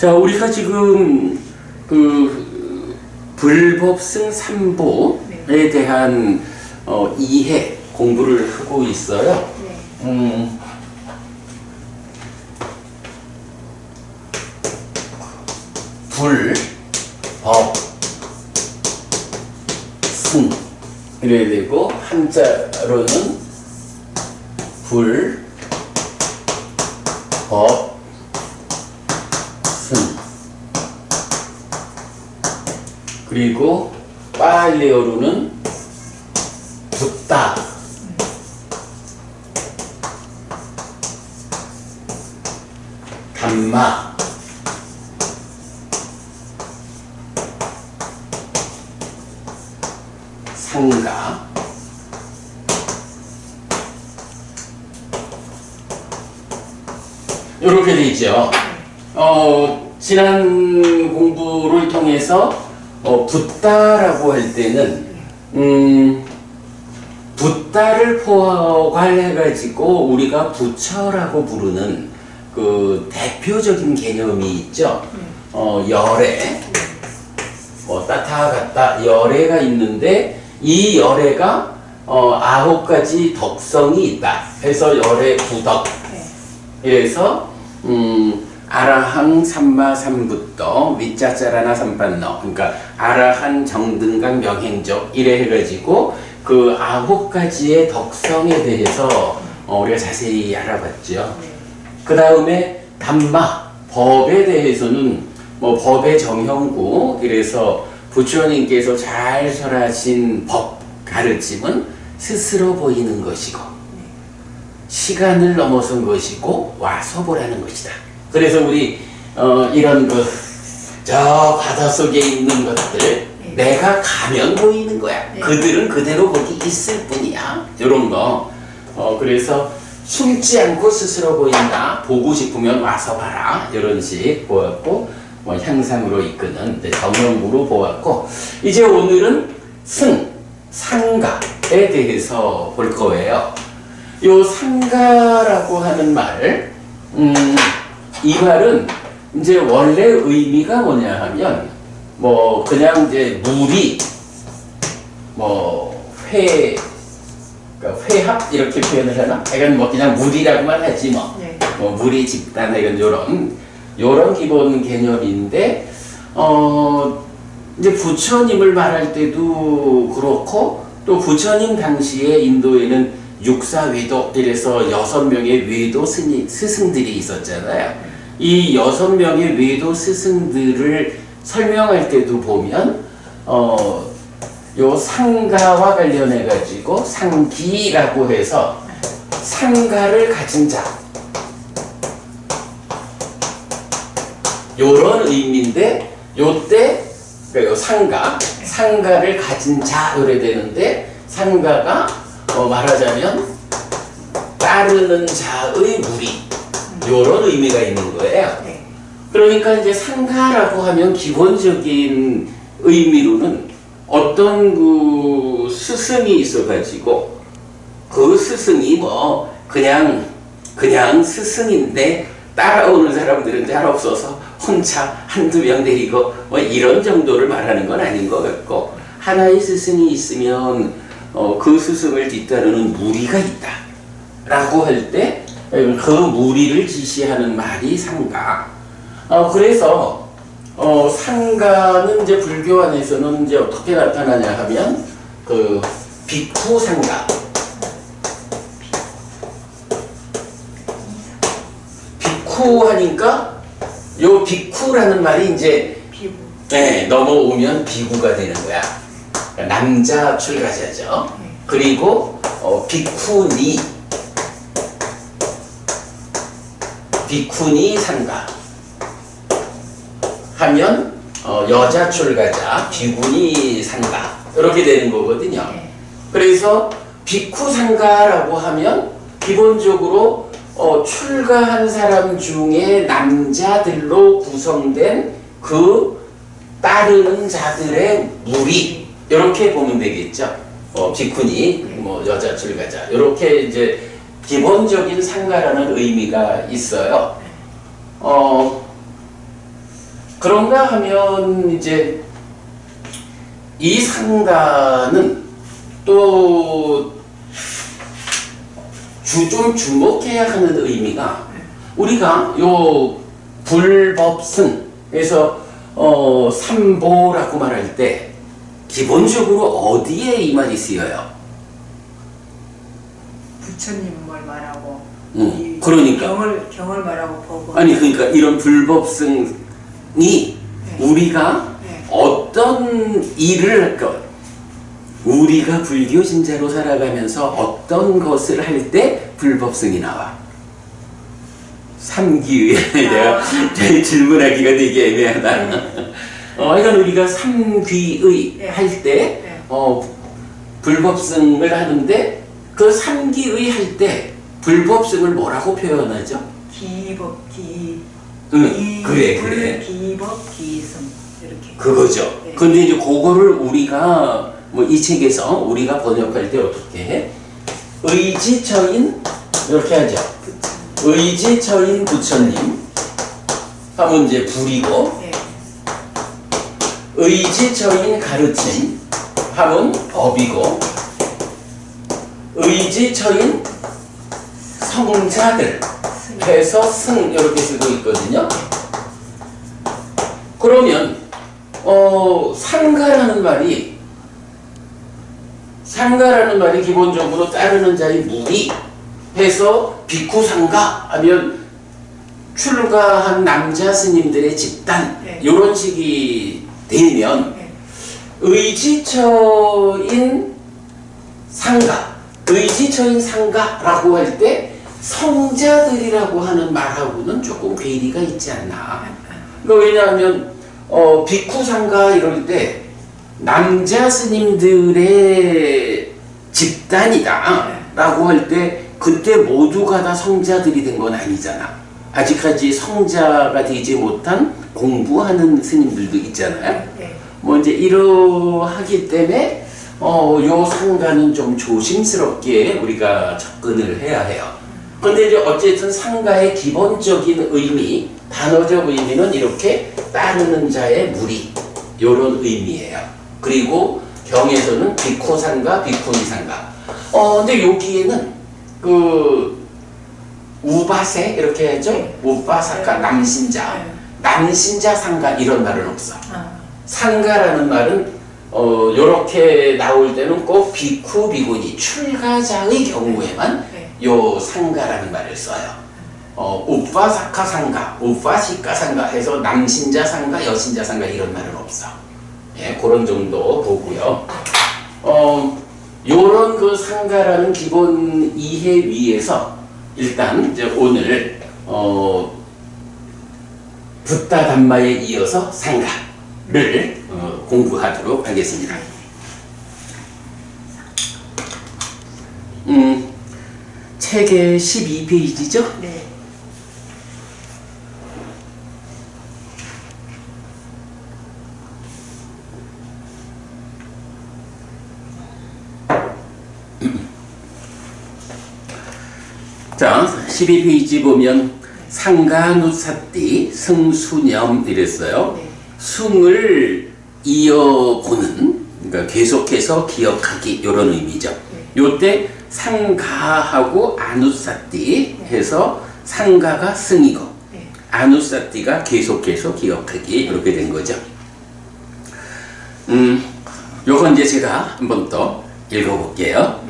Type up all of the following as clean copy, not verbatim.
자, 우리가 지금 불법승 삼보에 대한 이해 공부를 하고 있어요. 불, 법, 승 이래야 되고, 한자로는 불, 법, 승. 그리고 빨리어로는 붓다, 담마, 상가, 이렇게 되죠. 지난 공부를 통해서 붓다라고 할 때는 붓다를 포괄해가지고 우리가 부처라고 부르는 그 대표적인 개념이 있죠. 열애, 따타 같다 열애가 있는데, 이 열애가 9가지 덕성이 있다. 그래서 열애 구덕. 그래서 아라항 삼마 삼부떡 위짜짜라나 삼반너, 그러니까 아라한 정등강 명행적 이래 해가지고 그 9가지의 덕성에 대해서 우리가 자세히 알아봤죠. 그 다음에 담마, 법에 대해서는 법의 정형구, 그래서 부처님께서 잘 설하신 법 가르침은 스스로 보이는 것이고 시간을 넘어선 것이고 와서 보라는 것이다. 그래서 우리 이런 저 바닷속에 있는 것들 내가 가면 보이는 거야. 그들은 그대로 거기 있을 뿐이야. 이런 거. 그래서 숨지 않고 스스로 보인다. 보고 싶으면 와서 봐라. 이런 식 보았고, 향상으로 이끄는 정형구로 보았고, 이제 오늘은 승, 상가에 대해서 볼 거예요. 요 상가라고 하는 말, 이 말은 이제 원래 의미가 뭐냐 하면, 그냥 이제 물이, 그러니까 회합 이렇게 표현을 하나? 이건 그냥 물이라고만 하지 물이 집단 요런 기본 개념인데, 이제 부처님을 말할 때도 그렇고, 또 부처님 당시에 인도에는 육사외도, 이래서 6명의 외도 스승들이 있었잖아요. 이 6명의 외도 스승들을 설명할 때도 보면 요 상가와 관련해 가지고 상기라고 해서 상가를 가진 자, 요런 의미인데, 요때 상가를 가진 자 요래 되는데, 상가가 말하자면 따르는 자의 무리, 요런 의미가 있는 거예요. 그러니까 이제 상가라고 하면 기본적인 의미로는 어떤 그 스승이 있어가지고 그 스승이 그냥 스승인데 따라오는 사람들은 잘 없어서 혼자 한두 명 데리고 이런 정도를 말하는 건 아닌 것 같고, 하나의 스승이 있으면 그 스승을 뒤따르는 무리가 있다 라고 할 때 그 무리를 지시하는 말이 상가. 그래서 상가는 이제 불교 안에서는 이제 어떻게 나타나냐 하면 비쿠 상가, 비쿠 하니까 요 비쿠라는 말이 이제 넘어오면 비구가 되는 거야. 남자 출가자죠. 그리고 비쿠니 상가 하면 여자 출가자 비구니 상가 이렇게 되는 거거든요. 그래서 비쿠 상가라고 하면 기본적으로 출가한 사람 중에 남자들로 구성된 그 따르는 자들의 무리, 이렇게 보면 되겠죠. 비쿠니, 여자 출가자, 이렇게 이제 기본적인 상가라는 의미가 있어요. 그런가 하면 이제 이 상가는 또 좀 주목해야 하는 의미가 우리가 요 불법승에서 삼보라고 말할 때 기본적으로 어디에 이 말이 쓰여요? 부처님을 말하고 그러니까 경을 말하고 보고 아니 그러니까 이런 불법승이 우리가 어떤 일을 할까 우리가 불교 신자로 살아가면서 어떤 것을 할 때 불법승이 나와. 삼기의 내가 질문하기가 되게 애매하다. 이건 우리가 삼귀의 할 때 불법승을 하는데 그 삼기의 할 때 불법승을 뭐라고 표현하죠? 그래. 기법 기승 이렇게. 그거죠. 근데 이제 그거를 우리가 이 책에서 우리가 번역할 때 어떻게 해? 의지처인 이렇게 하죠. 의지처인 부처님 하면 이제 불이고 의지처인 가르침 하면 법이고 의지처인 성자들 해서 승 이렇게 쓰고 있거든요. 그러면 상가라는 말이 기본적으로 따르는 자의 무리 해서 비쿠 상가 하면 출가한 남자 스님들의 집단 이런 식이 되면 의지처인 상가라고 할 때 성자들이라고 하는 말하고는 조금 괴리가 있지 않나. 그러니까 왜냐하면 비쿠 상가 이럴 때 남자 스님들의 집단이다 라고 할 때 그때 모두가 다 성자들이 된 건 아니잖아. 아직까지 성자가 되지 못한 공부하는 스님들도 있잖아요. 뭐 이제 이러하기 때문에 요 상가는 좀 조심스럽게 우리가 접근을 해야 해요. 근데 이제 어쨌든 상가의 기본적인 의미, 단어적 의미는 이렇게 따르는 자의 무리 요런 의미예요. 그리고 경에서는 비쿠 상가, 비쿠니 상가. 근데 여기에는 우바세 이렇게 하죠. 우바사카 남신자 상가 이런 말은 없어. 상가라는 말은 요렇게 나올 때는 꼭 비쿠 비구니 출가자의 경우에만 요 상가라는 말을 써요. 우바사카 상가, 우바시카 상가 해서 남신자 상가, 여신자 상가 이런 말은 없어. 예, 그런 정도 보고요. 요런 그 상가라는 기본 이해 위에서 일단 이제 오늘 붓다 담마에 이어서 상가를 공부하도록 하겠습니다. 책의 12페이지죠? 네. 자, 12페이지 보면 상가누사띠 승수념 이랬어요. 승을 이어보는, 그러니까 계속해서 기억하기 이런 의미죠. 요때 상가하고 아누사띠 해서 상가가 승이고 아누사띠가 계속해서 기억하기 이렇게 된 거죠. 요건 이제 제가 한 번 더 읽어볼게요.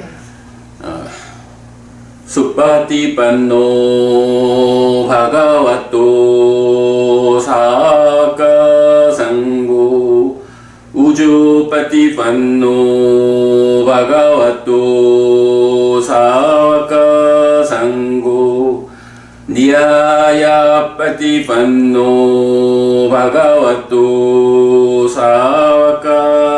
수파티판노 바가와토 사카상고 우주파티판노 바가와토 사카상고 니아야파티판노 바가와토 사카상고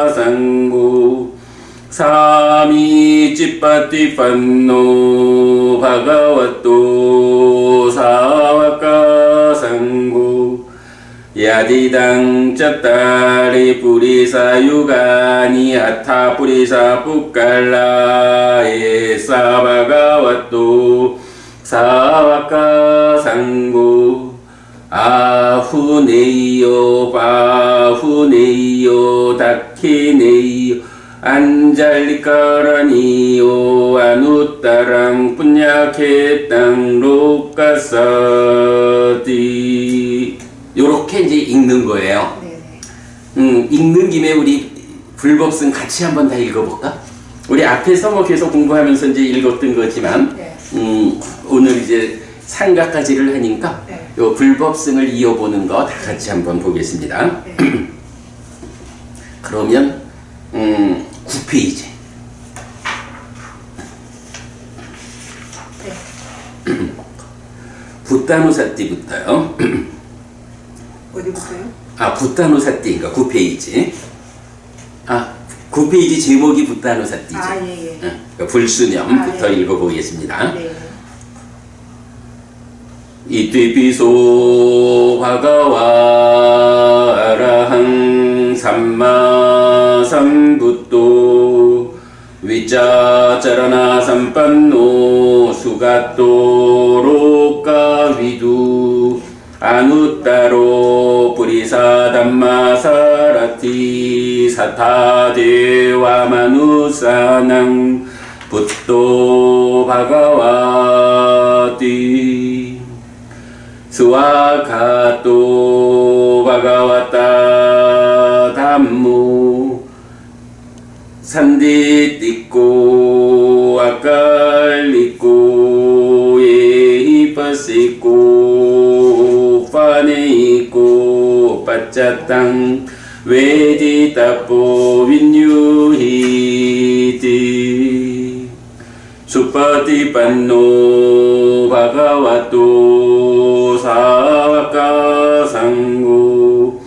사미치파티판노 바가와토 사와카상고 야디당 짜따리 뿌리사유가니 아타 뿌리사 뿌깔라에 사바가와토 사와카상고 아후 아후네요 바후네요 다키네요 안잘리까라니요 아누따랑 뿐야케땅 로까사디 요렇게 이제 읽는 거예요. 네네. 읽는 김에 우리 불법승 같이 한번 다 읽어볼까? 우리 앞에서 뭐 계속 공부하면서 이제 읽었던 거지만 네. 오늘 이제 상가까지를 하니까 네. 요 불법승을 이어보는 거 다 같이 한번 보겠습니다. 네. 그러면 9페이지. 네. 부타누사띠부터요. 어디부터요? 아, 부타누사띠인가 9페이지. 아, 9페이지 제목이 부타누사띠죠. 아, 예, 예. 그러니까 불수념부터 아, 예. 읽어보겠습니다. 네. 이티피소 바가와 아라항 삼마 삼부토 위짜짜라나 삼빤노 수가토 로까위두 아누따로 뿌리사 담마사라티 사타데와 마누사낭 부토 바가와티 스와가토 바가와타 담무 산디띠꼬 아칼리꼬 예히파시꼬 파네이꼬 빠짜땅 웨디타포 윈유히티 수파티판노 바가와토 사와카상고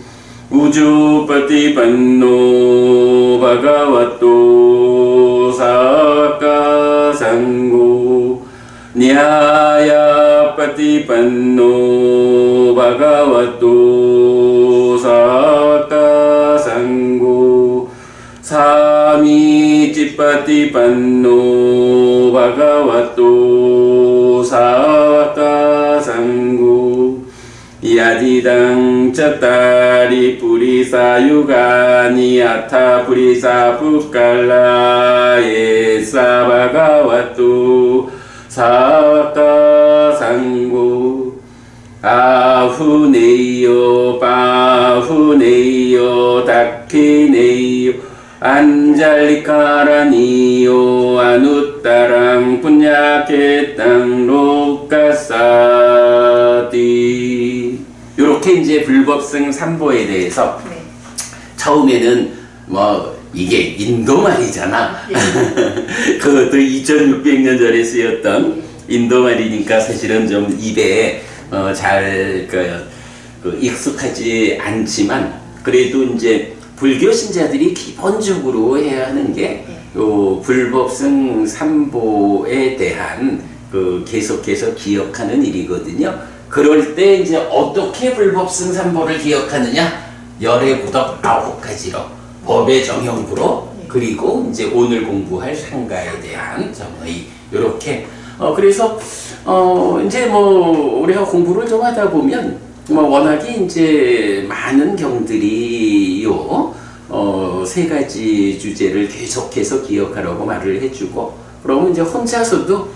우주파티판노 바가와토 사와카상고 냐야파티판노 바가와토 사와카상고 사미치파티판노 바가와토 사와카상고 야디당 짜따리 뿌리사유가니 아타 뿌리사 부칼라 예사 바가와토 사와카상고 아후네요 바후네요 다키네요 안잘리까라니요 아누따랑 뿐야케땅 로까사디 요렇게 이제 불법승 삼보에 대해서 네. 처음에는 뭐 이게 인도말이잖아. 예. 그것도 2600년 전에 쓰였던 인도말이니까 사실은 좀 입에 잘 익숙하지 않지만 그래도 이제 불교 신자들이 기본적으로 해야 하는 게 요 불법승 삼보에 대한 계속해서 기억하는 일이거든요. 그럴 때 이제 어떻게 불법승 삼보를 기억하느냐? 열애구덕 9가지로 법의 정형부로 그리고 이제 오늘 공부할 상가에 대한 정의 요렇게 그래서 이제 뭐 우리가 공부를 좀 하다 보면 뭐 워낙에 이제 많은 경들이요 3가지 주제를 계속해서 기억하라고 말을 해주고 그러면 이제 혼자서도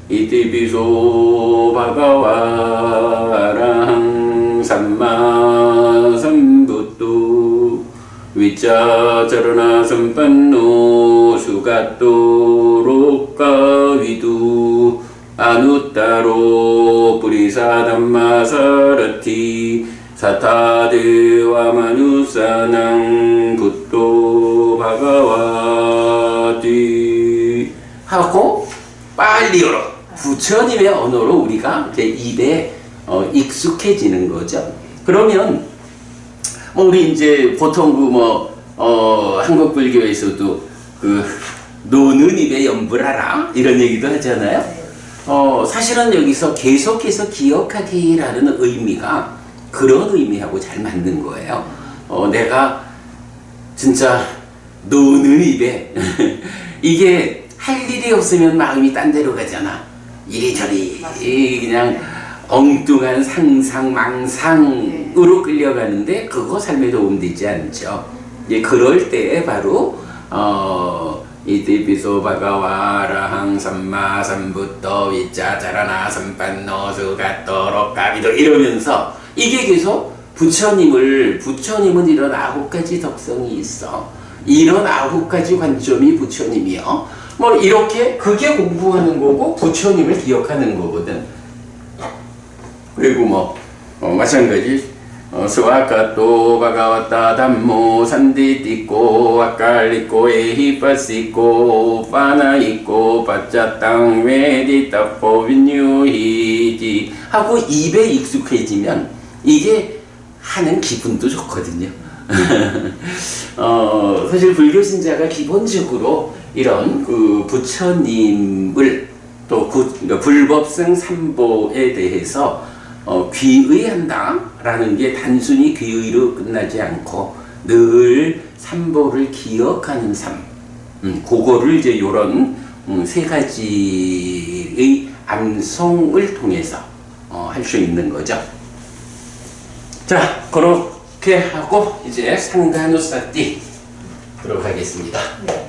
이티비소 바가와랑 삼마 삼부토 위짜짜라나 삼빤노 수가토 로까위두 아누따로 뿌리사 담마사라티 사타데와 마누사낭 부토 바가와티 하고 빨리 열어 부처님의 언어로 우리가 이제 입에 익숙해지는 거죠. 그러면 뭐 우리 이제 보통 한국 불교에서도 노는 입에 염불하라 이런 얘기도 하잖아요. 사실은 여기서 계속해서 기억하기라는 의미가 그런 의미하고 잘 맞는 거예요. 내가 진짜 노는 입에 이게 할 일이 없으면 마음이 딴 데로 가잖아. 이리저리 그냥 엉뚱한 상상, 망상으로 끌려가는데 그거 삶에 도움되지 않죠. 예, 그럴 때 바로 이티피소 바가와 아라항 삼마 삼부터 위짜자라나 삼판노 수가토록 가비도 이러면서 이게 계속 부처님은 이런 9가지 덕성이 있어. 이런 9가지 관점이 부처님이요. 뭐 이렇게 그게 공부하는 거고 부처님을 기억하는 거거든. 그리고 마찬가지 스와카토 바가와타 담모 산디띠꼬 아칼리꼬 에히파시꼬 파나이꼬 바짜땅 웨디타포 윈유히지 하고 입에 익숙해지면 이게 하는 기분도 좋거든요. 사실 불교 신자가 기본적으로 이런 그 부처님을 또 그러니까 불법성 삼보에 대해서 귀의한다라는 게 단순히 귀의로 끝나지 않고 늘 삼보를 기억하는 삶, 그거를 이제 요런 세 가지의 암송을 통해서 할 수 있는 거죠. 자, 그렇게 하고 이제 상가누사띠 들어가겠습니다. 네.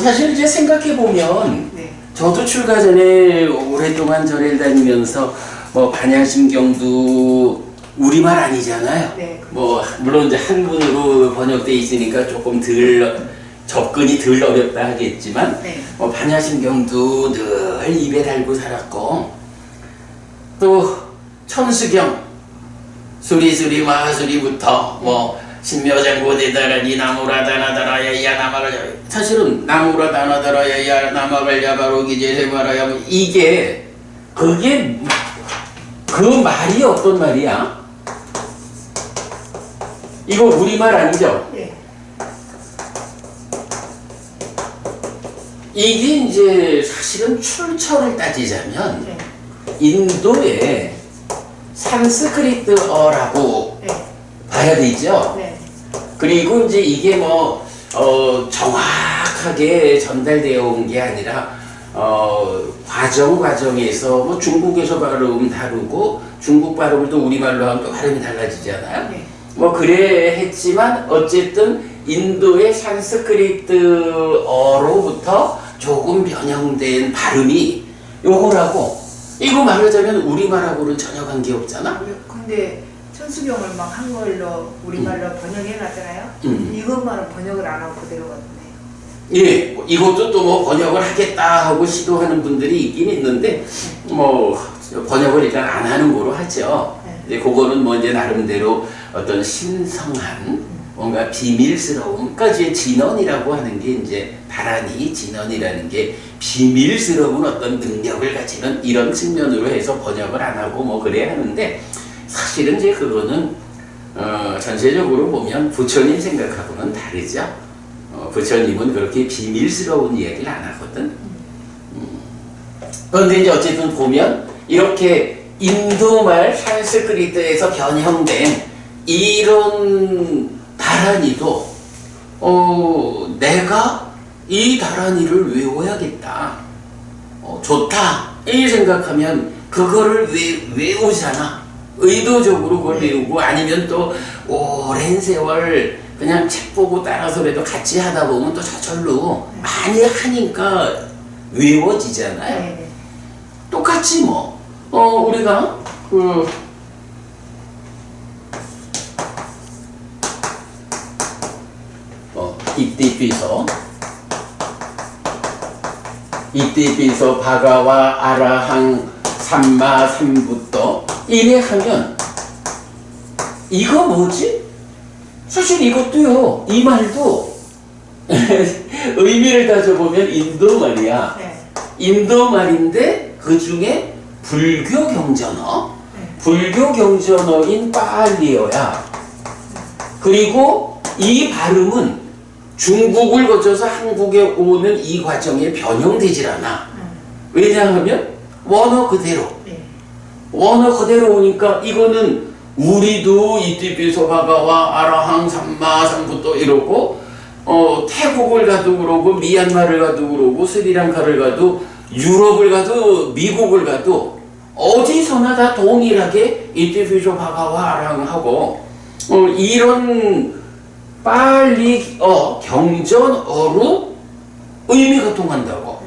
사실 이제 생각해보면 네. 저도 출가 전에 오랫동안 절을 다니면서 반야심경도 우리말 아니잖아요. 네. 물론 이제 한문으로 번역돼 있으니까 조금 접근이 덜 어렵다 하겠지만 네. 반야심경도 늘 입에 달고 살았고 또 천수경 수리수리 마수리부터 신묘장고대다라니 나무라다나다라야야 나마를 사실은 나무라다나다라야야 나마갈야 바로기제세바라야 이게 그게 그 말이 어떤 말이야? 이거 우리말 아니죠? 네. 이게 이제 사실은 출처를 따지자면 네. 인도의 산스크리트어라고 네. 봐야 되죠? 네. 그리고 이제 이게 정확하게 전달되어 온 게 아니라 과정에서 중국에서 발음 다르고 중국 발음을 또 우리말로 하면 또 발음이 달라지잖아요. 네. 그래 했지만 어쨌든 인도의 산스크리트어로부터 조금 변형된 발음이 요거라고 이거 말하자면 우리말하고는 전혀 관계없잖아. 근데 천수경을 막 한글로 우리말로 번역해 놨잖아요. 이것만은 번역을 안 하고 그대로 갔네. 예, 이것도 또 번역을 하겠다 하고 시도하는 분들이 있긴 있는데 번역을 일단 안 하는 거로 하죠. 네. 이제 그거는 이제 나름대로 어떤 신성한 뭔가 비밀스러움, 그러니까 이제 진언이라고 하는 게 이제 다란히 진언이라는 게 비밀스러운 어떤 능력을 가지는 이런 측면으로 해서 번역을 안 하고 그래야 하는데 사실은 이제 그거는 전체적으로 보면 부처님 생각하고는 다르죠. 부처님은 그렇게 비밀스러운 이야기를 안 하거든. 그런데 이제 어쨌든 보면 이렇게 인도말 산스크리트에서 변형된 이런 다란이도 내가 이 다란이를 외워야겠다. 좋다. 이 생각하면 그거를 외우잖아. 의도적으로 그걸 외우고 아니면 또 오랜 세월 그냥 책 보고 따라서라도 같이 하다 보면 또 저절로 많이 하니까 외워지잖아요. 네. 똑같이 우리가 이띠피서 바가와 아라항 삼마 삼부터 이래 하면 이거 뭐지? 사실 이것도요, 이 말도 의미를 따져보면 인도 말이야. 네. 인도 말인데 그 중에 불교 경전어, 네. 불교 경전어인 빨리어야. 그리고 이 발음은 중국을 거쳐서 한국에 오는 이 과정에 변형되질 않아. 왜냐하면 원어 그대로. 네. 언어 그대로 오니까 이거는 우리도 이티피소 바가와 아라항 삼마 삼부또 이러고 태국을 가도 그러고 미얀마를 가도 그러고 스리랑카를 가도 유럽을 가도 미국을 가도 어디서나 다 동일하게 이티피소 바가와 아라항하고 이런 빨리 경전어로 의미가 통한다고.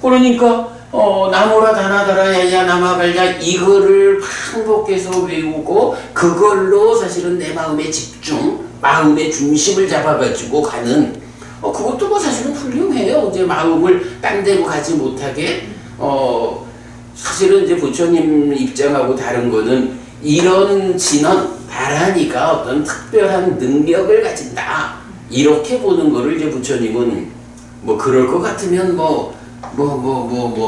그러니까 나무라 다나다라 야야 나마갈야 이거를 반복해서 외우고 그걸로 사실은 내 마음의 집중, 마음의 중심을 잡아가지고 가는 그것도 뭐 사실은 훌륭해요. 이제 마음을 딴 데로 가지 못하게 사실은 이제 부처님 입장하고 다른 거는 이런 진언 바라니까 어떤 특별한 능력을 가진다 이렇게 보는 거를 이제 부처님은 뭐 그럴 것 같으면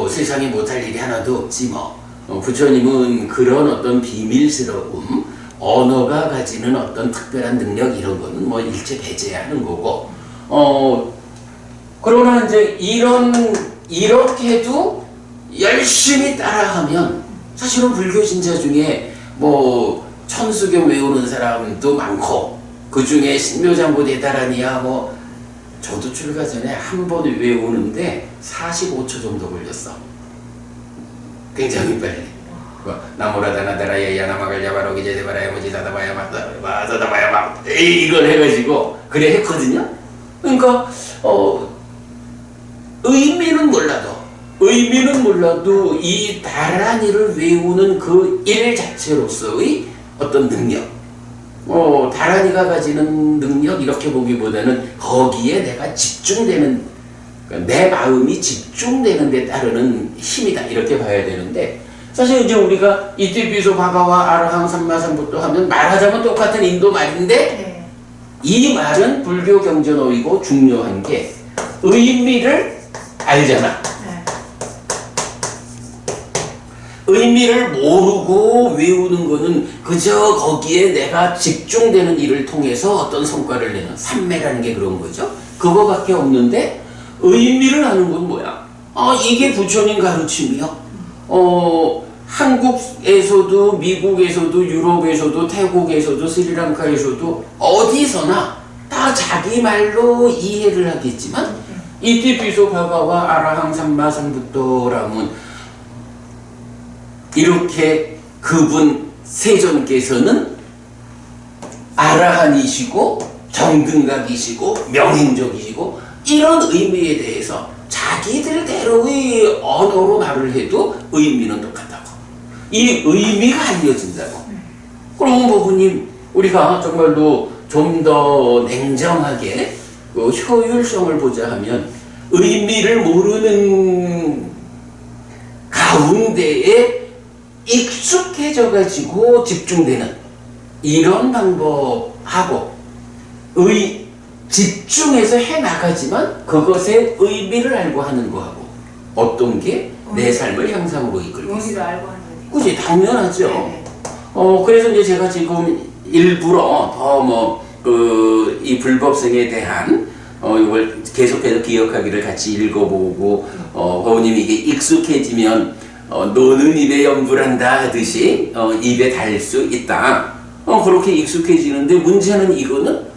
세상에 못할 일이 하나도 없지 뭐. 부처님은 그런 어떤 비밀스러움, 언어가 가지는 어떤 특별한 능력 이런 거는 뭐 일체 배제하는 거고. 그러나 이제 이렇게도 열심히 따라하면 사실은 불교 신자 중에 뭐 천수경 외우는 사람도 많고 그 중에 신묘장보 대다라니야 뭐 저도 출가 전에 한 번 외우는데 45초 정도 걸렸어. 굉장히 빨리. 나무라다나다라 야야나마갈야 바로 기제대바라야 모지다다바야 마다다바야 막 이걸 해가지고 그래 했거든요. 그러니까 의미는 몰라도 이 다라니를 외우는 그 일 자체로서의 어떤 능력, 다라니가 가지는 능력 이렇게 보기보다는 거기에 내가 집중되는, 그러니까 내 마음이 집중되는 데 따르는 힘이다 이렇게 봐야 되는데 사실 이제 우리가 이티피소 바가와 아라항 삼마삼부또 하면 말하자면 똑같은 인도 말인데 이 말은 불교 경전어이고 중요한 게 의미를 알잖아. 의미를 모르고 외우는 거는 그저 거기에 내가 집중되는 일을 통해서 어떤 성과를 내는 삼매라는 게 그런 거죠. 그거밖에 없는데 의미를 아는 건 뭐야? 이게 부처님 가르침이요. 한국에서도 미국에서도 유럽에서도 태국에서도 스리랑카에서도 어디서나 다 자기 말로 이해를 하겠지만 이티피소 바가와 아라항 삼마삼부토라면 이렇게 그분 세존께서는 아라한이시고 정등각이시고 명행적이시고 이런 의미에 대해서 자기들대로의 언어로 말을 해도 의미는 똑같다고. 이 의미가 알려진다고. 그럼 보부님 우리가 정말로 좀 더 냉정하게 그 효율성을 보자 하면 의미를 모르는 가운데에 익숙해져 가지고 집중되는 이런 방법하고 집중해서 해 나가지만 그것의 의미를 알고 하는 거하고 어떤 게 내 삶을 향상으로 이끌고 있어요. 의미를 알고 하는 그지 당연하죠. 그래서 이제 제가 지금 일부러 더 이 불법성에 대한 이걸 계속해서 기억하기를 같이 읽어보고 버우님이 이게 익숙해지면 노는 입에 염불한다 하듯이 입에 달 수 있다. 그렇게 익숙해지는데 문제는 이거는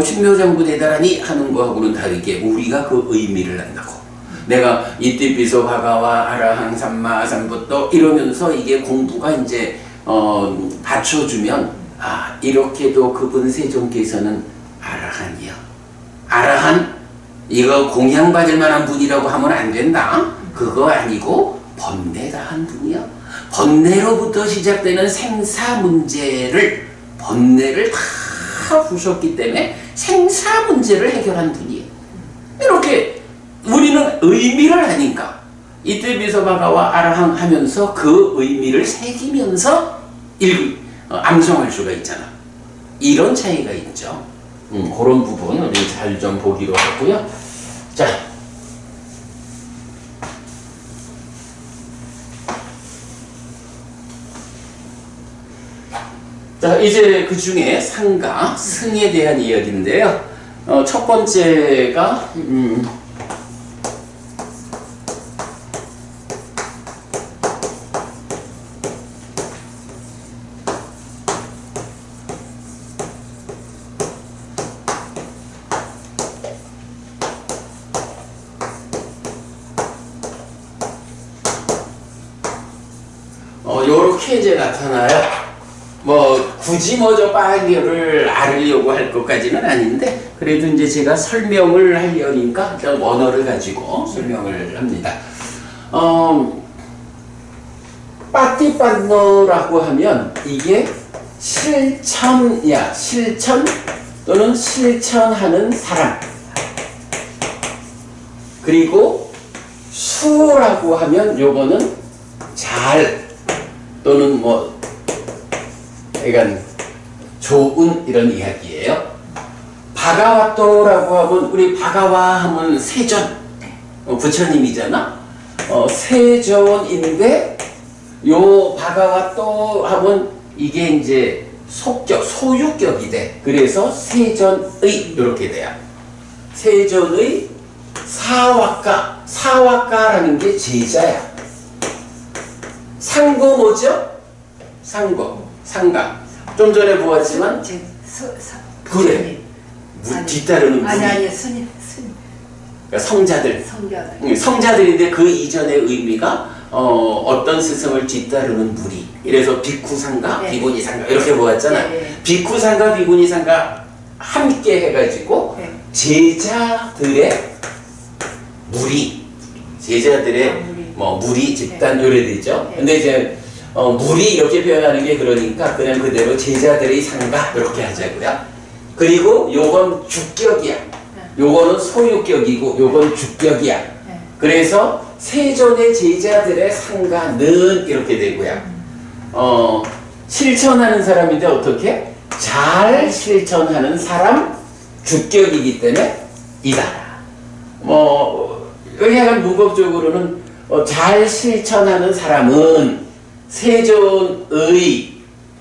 신묘장부 대다라니 하는 거하고는 다르게 우리가 그 의미를 안다고. 내가 이티피소 바가와 아라항 삼마삼부또 이러면서 이게 공부가 이제 받쳐주면 이렇게도 그분 세존께서는 아라한이야. 아라한 이거 공양받을 만한 분이라고 하면 안 된다. 그거 아니고 번뇌다 한 분이야. 번뇌로부터 시작되는 생사 문제를 번뇌를 다 부셨기 때문에 생사 문제를 해결한 분이에요. 이렇게 우리는 의미를 아니까 이티피소 바가와 아라항 하면서 그 의미를 새기면서 암송할 수가 있잖아. 이런 차이가 있죠. 그런 부분 우리 잘 좀 보기로 하고요. 자, 이제 그 중에 상가, 승에 대한 이야기인데요. 첫 번째가 요렇게 이제 나타나요. 굳이 저 빨리를 알으려고 할 것까지는 아닌데, 그래도 이제 제가 설명을 하려니까 일단 원어를 가지고 설명을 합니다. 빠띠빠노라고 하면 이게 실천이야. 실천 또는 실천하는 사람. 그리고 수라고 하면 요거는 잘 또는 그러니까 좋은 이런 이야기예요. 바가와토라고 하면 우리 바가와 하면 세존 부처님이잖아. 세존인데 요 바가와토 하면 이게 이제 속격 소유격이 돼. 그래서 세존의 이렇게 돼요. 세존의 사와카라는 게 제자야. 상고 뭐죠? 상가. 좀 전에 보았지만 그래. 뒤따르는 아니 스님. 그러니까 성자들. 성자들인데 그 이전의 의미가 어떤 스승을 뒤따르는 무리. 이래서 비쿠상가, 비구니상가 이렇게 보았잖아. 비쿠상가, 비구니상가 함께 해가지고 제자들의 무리, 제자들의 무리 집단 요래 되죠. 근데 이제 무리 이렇게 표현하는 게 그러니까 그냥 그대로 제자들의 상가 이렇게 하자고요. 그리고 요건 주격이야. 요거는 소유격이고 요건 주격이야. 그래서 세존의 제자들의 상가는 이렇게 되고요. 실천하는 사람인데 어떻게? 잘 실천하는 사람 주격이기 때문에 이다. 약간 문법적으로는 잘 실천하는 사람은 세존의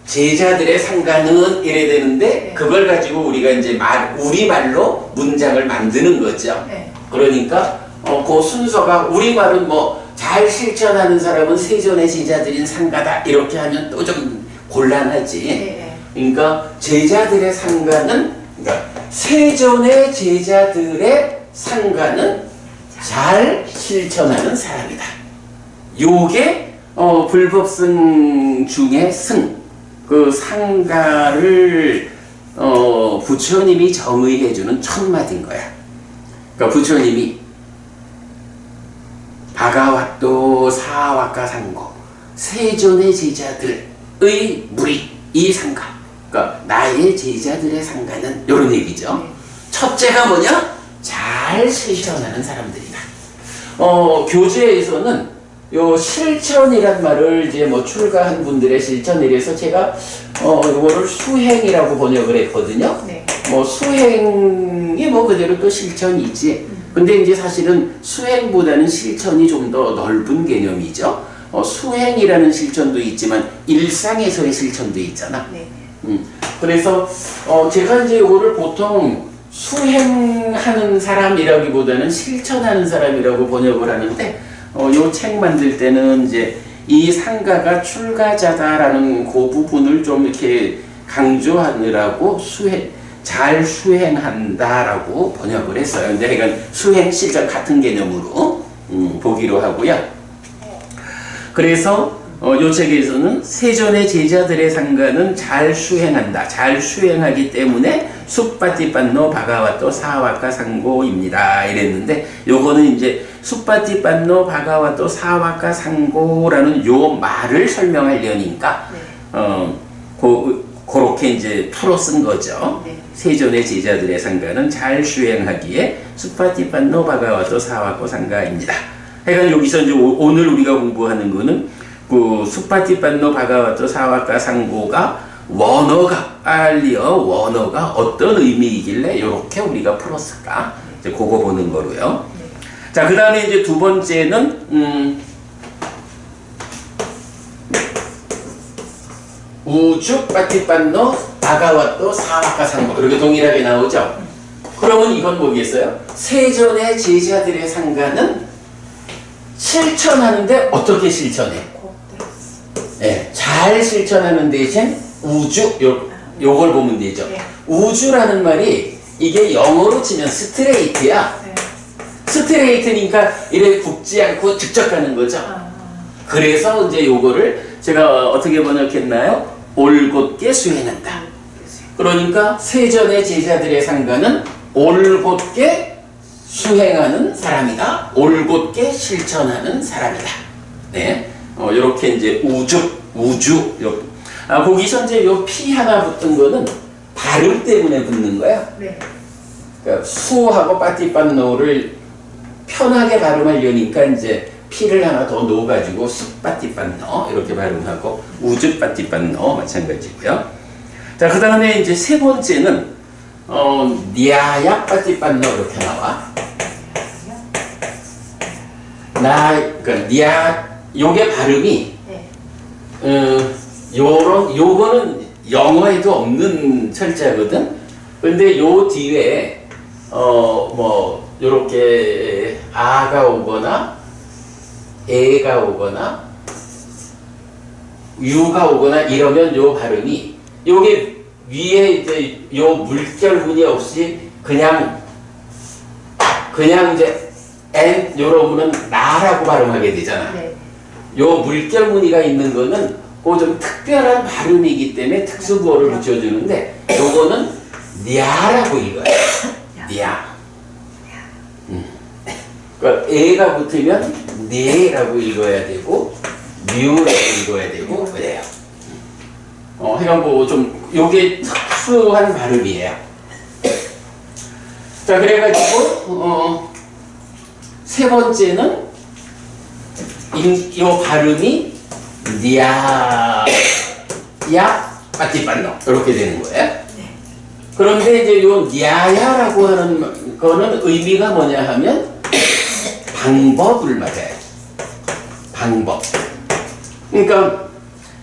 제자들의 상가는 이래 되는데 그걸 가지고 우리가 이제 우리말로 문장을 만드는 거죠. 그러니까 그 순서가 우리말은 잘 실천하는 사람은 세존의 제자들인 상가다 이렇게 하면 또 좀 곤란하지. 그러니까 제자들의 상가는 그러니까 세존의 제자들의 상가는 잘 실천하는 사람이다. 요게 불법승 중에 승, 그 상가를 부처님이 정의해주는 첫 마디인 거야. 그러니까 부처님이 바가와토 사와카 상고 세존의 제자들의 무리 이 상가, 그러니까 나의 제자들의 상가는 이런 얘기죠. 첫째가 뭐냐? 잘 실천하는 사람들이다. 교재에서는 요 실천이란 말을 이제 출가한 분들의 실천이라서 제가 요거를 수행이라고 번역을 했거든요. 수행이 그대로 또 실천이지. 근데 이제 사실은 수행보다는 실천이 좀 더 넓은 개념이죠. 수행이라는 실천도 있지만 일상에서의 실천도 있잖아. 그래서 제가 이제 요거를 보통 수행하는 사람이라기보다는 실천하는 사람이라고 번역을 하는데 요 책 만들 때는 이제 이 상가가 출가자다라는 그 부분을 좀 이렇게 강조하느라고 잘 수행한다라고 번역을 했어요. 근데 그러니까 수행 실전 같은 개념으로 보기로 하고요. 그래서 요 책에서는 세존의 제자들의 상가는 잘 수행한다. 잘 수행하기 때문에 숫바티빤노 바가와토 사와카 상고입니다. 이랬는데 요거는 이제 숫바티빤노 바가와토 사와카 상고라는 요 말을 설명하려니까 그렇게 이제 풀어 쓴 거죠. 세존의 제자들의 상가는 잘 수행하기에 숫바티빤노 바가와토 사와코 상가입니다. 그러니까 여기서 이제 오늘 우리가 공부하는 거는 그 숫바티빤노 바가와토 사와카 상고가 원어가 어떤 의미이길래 이렇게 우리가 풀었을까? 이제 그거 보는 거로요. 자, 그 다음에 이제 두 번째는 우주 빠티빤노 바가와토 사와카 상고 이렇게 동일하게 나오죠. 그러면 이건 뭐겠어요? 세존의 제자들의 상가는 실천하는데 어떻게 실천해? 잘 실천하는 대신 우주 요걸 보면 되죠. 우주라는 말이 이게 영어로 치면 스트레이트야. 스트레이트니까 이래 굽지 않고 직접 가는 거죠. 그래서 이제 요거를 제가 어떻게 번역했나요? 올곧게 수행한다. 그러니까 세전의 제자들의 상가는 올곧게 수행하는 사람이다. 올곧게 실천하는 사람이다. 네, 이렇게 이제 우주. 거기서 이제 요 피 하나 붙은 거는 발음 때문에 붙는 거야. 네. 그러니까 수하고 빠띠빤노를 편하게 발음하려니까 이제 피를 하나 더 넣어가지고 쑥빠띠빤노 이렇게 발음하고 우주빠띠빤노 마찬가지고요. 자, 그 다음에 이제 세 번째는 니아야빠띠빤노 이렇게 나와. 그러니까 니아 요게 발음이 요거는 영어에도 없는 철자거든. 근데 요 뒤에 뭐 요렇게 아가 오거나 에가 오거나 유가 오거나 이러면 요 발음이 요게 위에 이제 요 물결문이 없이 그냥 이제 엔 요러면은 나라고 발음하게 되잖아. 네. 요 물결무늬가 있는 거는 그 좀 특별한 발음이기 때문에 특수부호를 붙여주는데 요거는 니아라고 읽어요. 니아. 그러니까 에가 붙으면 네라고 읽어야 되고 뮤라고 읽어야 되고 그래요. 그러니까 뭐 좀 요게 특수한 발음이에요. 자, 그래가지고 세 번째는 이 발음이 니아야 빠띠빤노 이렇게 되는 거예요. 그런데 이제 요 니아야라고 하는 거는 의미가 뭐냐 하면 방법을 말해요. 방법. 그러니까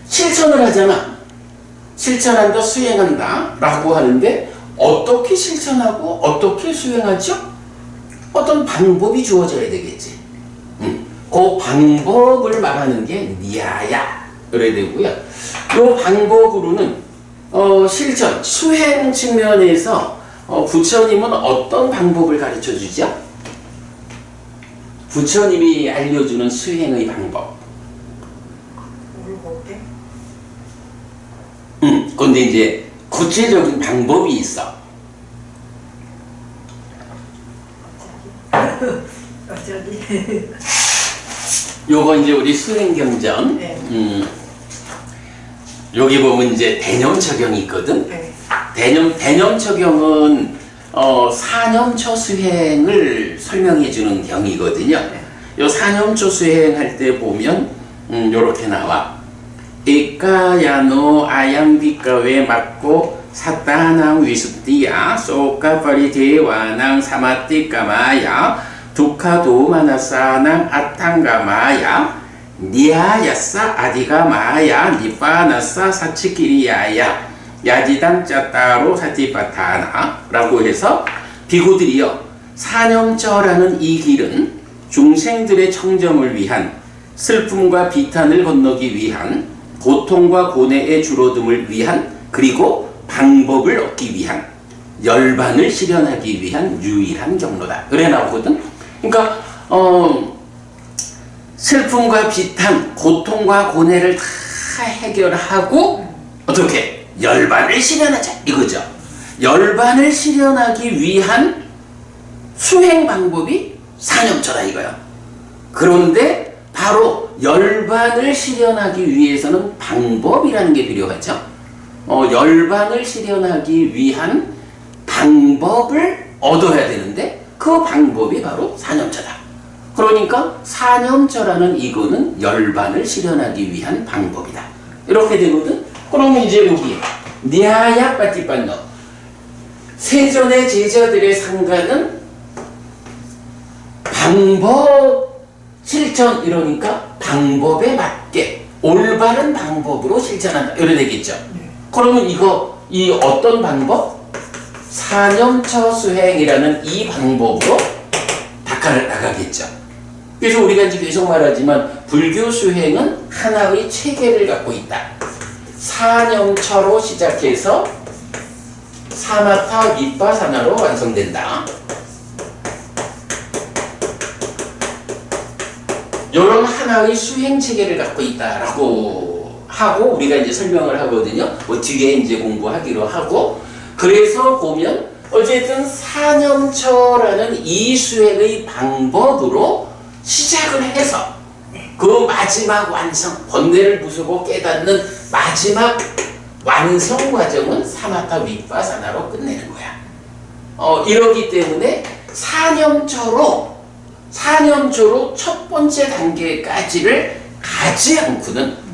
실천을 하잖아. 실천한다, 수행한다 라고 하는데 어떻게 실천하고 어떻게 수행하죠? 어떤 방법이 주어져야 되겠지. 그 방법을 말하는 게 니아야 그래야 되고요. 이 방법으로는 실천, 수행 측면에서 부처님은 어떤 방법을 가르쳐 주죠? 부처님이 알려주는 수행의 방법. 근데 이제 구체적인 방법이 있어. 어쩌기. 요거 이제 우리 수행경전. 네. 여기 보면 이제 대념처경이 있거든. 네. 대념처경은 사념처 수행을 설명해 주는 경이거든요. 요 사념처 수행할 때 보면 요렇게 나와. 에까야노 아양비가웨 맞고 사타낭 위습디야 소카파리 대와낭 사마띠까마야 두카도마나사낭 아탕가마야 니아야사 아디가마야 니파나사 사치키리야야 야지당 짜따로 사티파타나 라고 해서 비구들이여 사념처라는 이 길은 중생들의 청정을 위한 슬픔과 비탄을 건너기 위한 고통과 고뇌의 줄어듦을 위한 그리고 방법을 얻기 위한 열반을 실현하기 위한 유일한 경로다. 그래 나오거든. 그러니까 슬픔과 비탄, 고통과 고뇌를 다 해결하고 어떻게 열반을 실현하자 이거죠. 열반을 실현하기 위한 수행 방법이 사념처다 이거야. 그런데 바로 열반을 실현하기 위해서는 방법이라는 게 필요하죠. 열반을 실현하기 위한 방법을 얻어야 되는데 그 방법이 바로 사념처다. 그러니까 사념처라는 이거는 열반을 실현하기 위한 방법이다. 이렇게 되거든. 그러면 이제 여기 니아야 빠띠빤노 세존의 제자들의 상가는 방법 실천 이러니까 방법에 맞게 올바른 방법으로 실천한다. 이래 되겠죠. 그러면 이 어떤 방법? 사념처 수행이라는 이 방법으로 나가겠죠. 그래서 우리가 이제 계속 말하지만 불교 수행은 하나의 체계를 갖고 있다. 사념처로 시작해서 사마타 위파사나로 완성된다. 이런 하나의 수행 체계를 갖고 있다라고 하고 우리가 이제 설명을 하거든요. 뭐 뒤에 이제 공부하기로 하고. 그래서 보면 어쨌든 사념처라는 이 수행의 방법으로 시작을 해서 그 마지막 완성, 번뇌를 부수고 깨닫는 마지막 완성 과정은 사마타 위파사나로 끝내는 거야. 이러기 때문에 사념처로 첫 번째 단계까지를 가지 않고는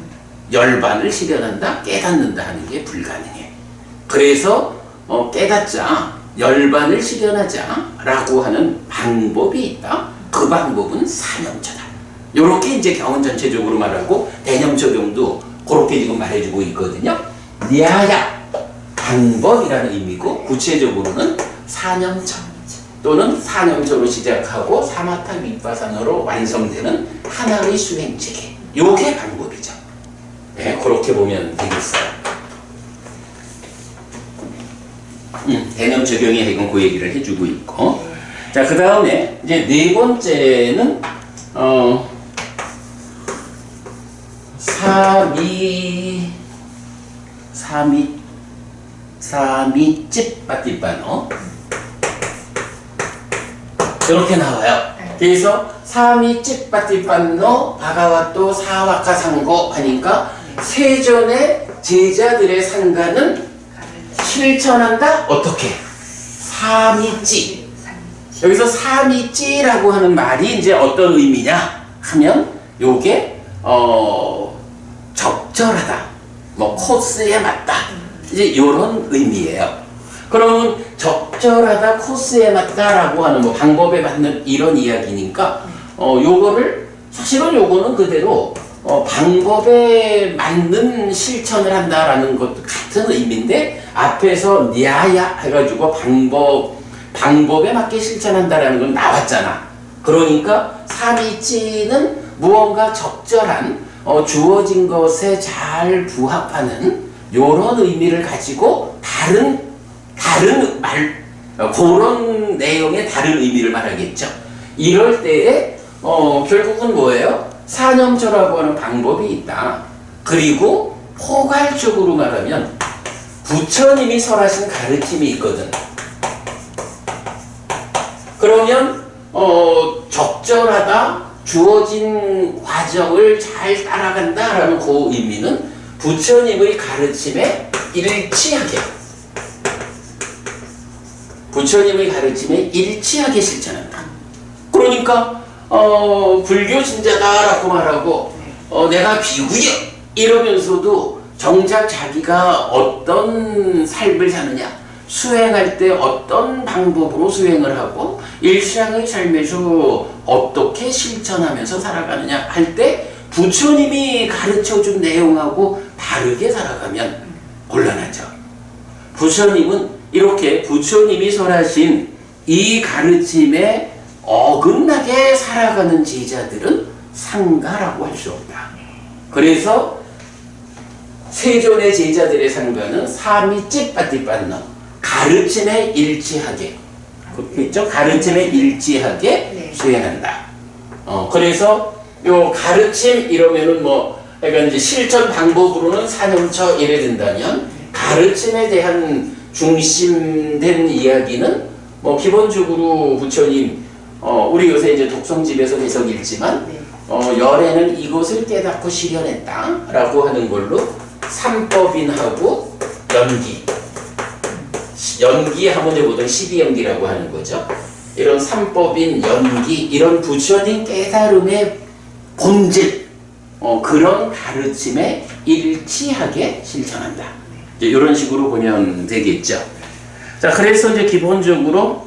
열반을 실현한다, 깨닫는다 하는 게 불가능해. 그래서 깨닫자, 열반을 실현하자 라고 하는 방법이 있다. 그 방법은 사념처다. 요렇게 이제 경은 전체적으로 말하고 대념 적용도 그렇게 지금 말해주고 있거든요. 냐야 방법이라는 의미고 구체적으로는 사념처 또는 사념처로 시작하고 사마타 위파사나로 완성되는 하나의 수행 체계. 요게 방법이죠. 네, 그렇게 보면 되겠어요. 대념 적용의 핵은 그 얘기를 해주고 있고. 자, 그 다음에 이제 네 번째는 사미집 빠띠빠노 이렇게 나와요. 그래서 사미집 빠띠빠노 바가와또 사와카상고 하니까 세존의 제자들의 상가는 실천한다? 어떻게? 사미찌. 여기서 사미찌라고 하는 말이 이제 어떤 의미냐 하면 요게 적절하다, 뭐 코스에 맞다, 이제 요런 의미예요. 그러면 적절하다, 코스에 맞다라고 하는 뭐 방법에 맞는 이런 이야기니까 요거를 사실은 요거는 그대로 방법에 맞는 실천을 한다라는 것도 같은 의미인데 앞에서 냐야 해가지고 방법에 맞게 실천한다라는 건 나왔잖아. 그러니까 사미찌는 무언가 적절한 주어진 것에 잘 부합하는 요런 의미를 가지고 다른 말 그런 내용의 다른 의미를 말하겠죠. 이럴 때에 결국은 뭐예요? 사념처라고 하는 방법이 있다. 그리고 포괄적으로 말하면 부처님이 설하신 가르침이 있거든. 그러면 적절하다, 주어진 과정을 잘 따라간다라는 그 의미는 부처님의 가르침에 일치하게 실천한다. 그러니까 불교 신자다라고 말하고 내가 비구야 이러면서도 정작 자기가 어떤 삶을 사느냐, 수행할 때 어떤 방법으로 수행을 하고 일상의 삶에서 어떻게 실천하면서 살아가느냐 할 때 부처님이 가르쳐준 내용하고 다르게 살아가면 곤란하죠. 부처님은 이렇게 부처님이 설하신 이 가르침에 어긋나게 살아가는 제자들은 상가라고 할 수 없다. 그래서 세존의 제자들의 상가는 사미찌빠띠빠노 가르침에 일치하게, 그렇죠? 가르침에 일치하게 수행한다. 그래서 요 가르침 이러면은 그러니까 이제 실천 방법으로는 사념처 이래 된다면 가르침에 대한 중심된 이야기는 기본적으로 부처님 우리 요새 이제 독성집에서 계속 읽지만 열애는 이것을 깨닫고 실현했다라고 하는 걸로 삼법인하고 연기하면 보통 12연기라고 하는 거죠. 이런 삼법인, 연기, 이런 부처님 깨달음의 본질, 그런 가르침에 일치하게 실천한다. 이런 식으로 보면 되겠죠. 자, 그래서 이제 기본적으로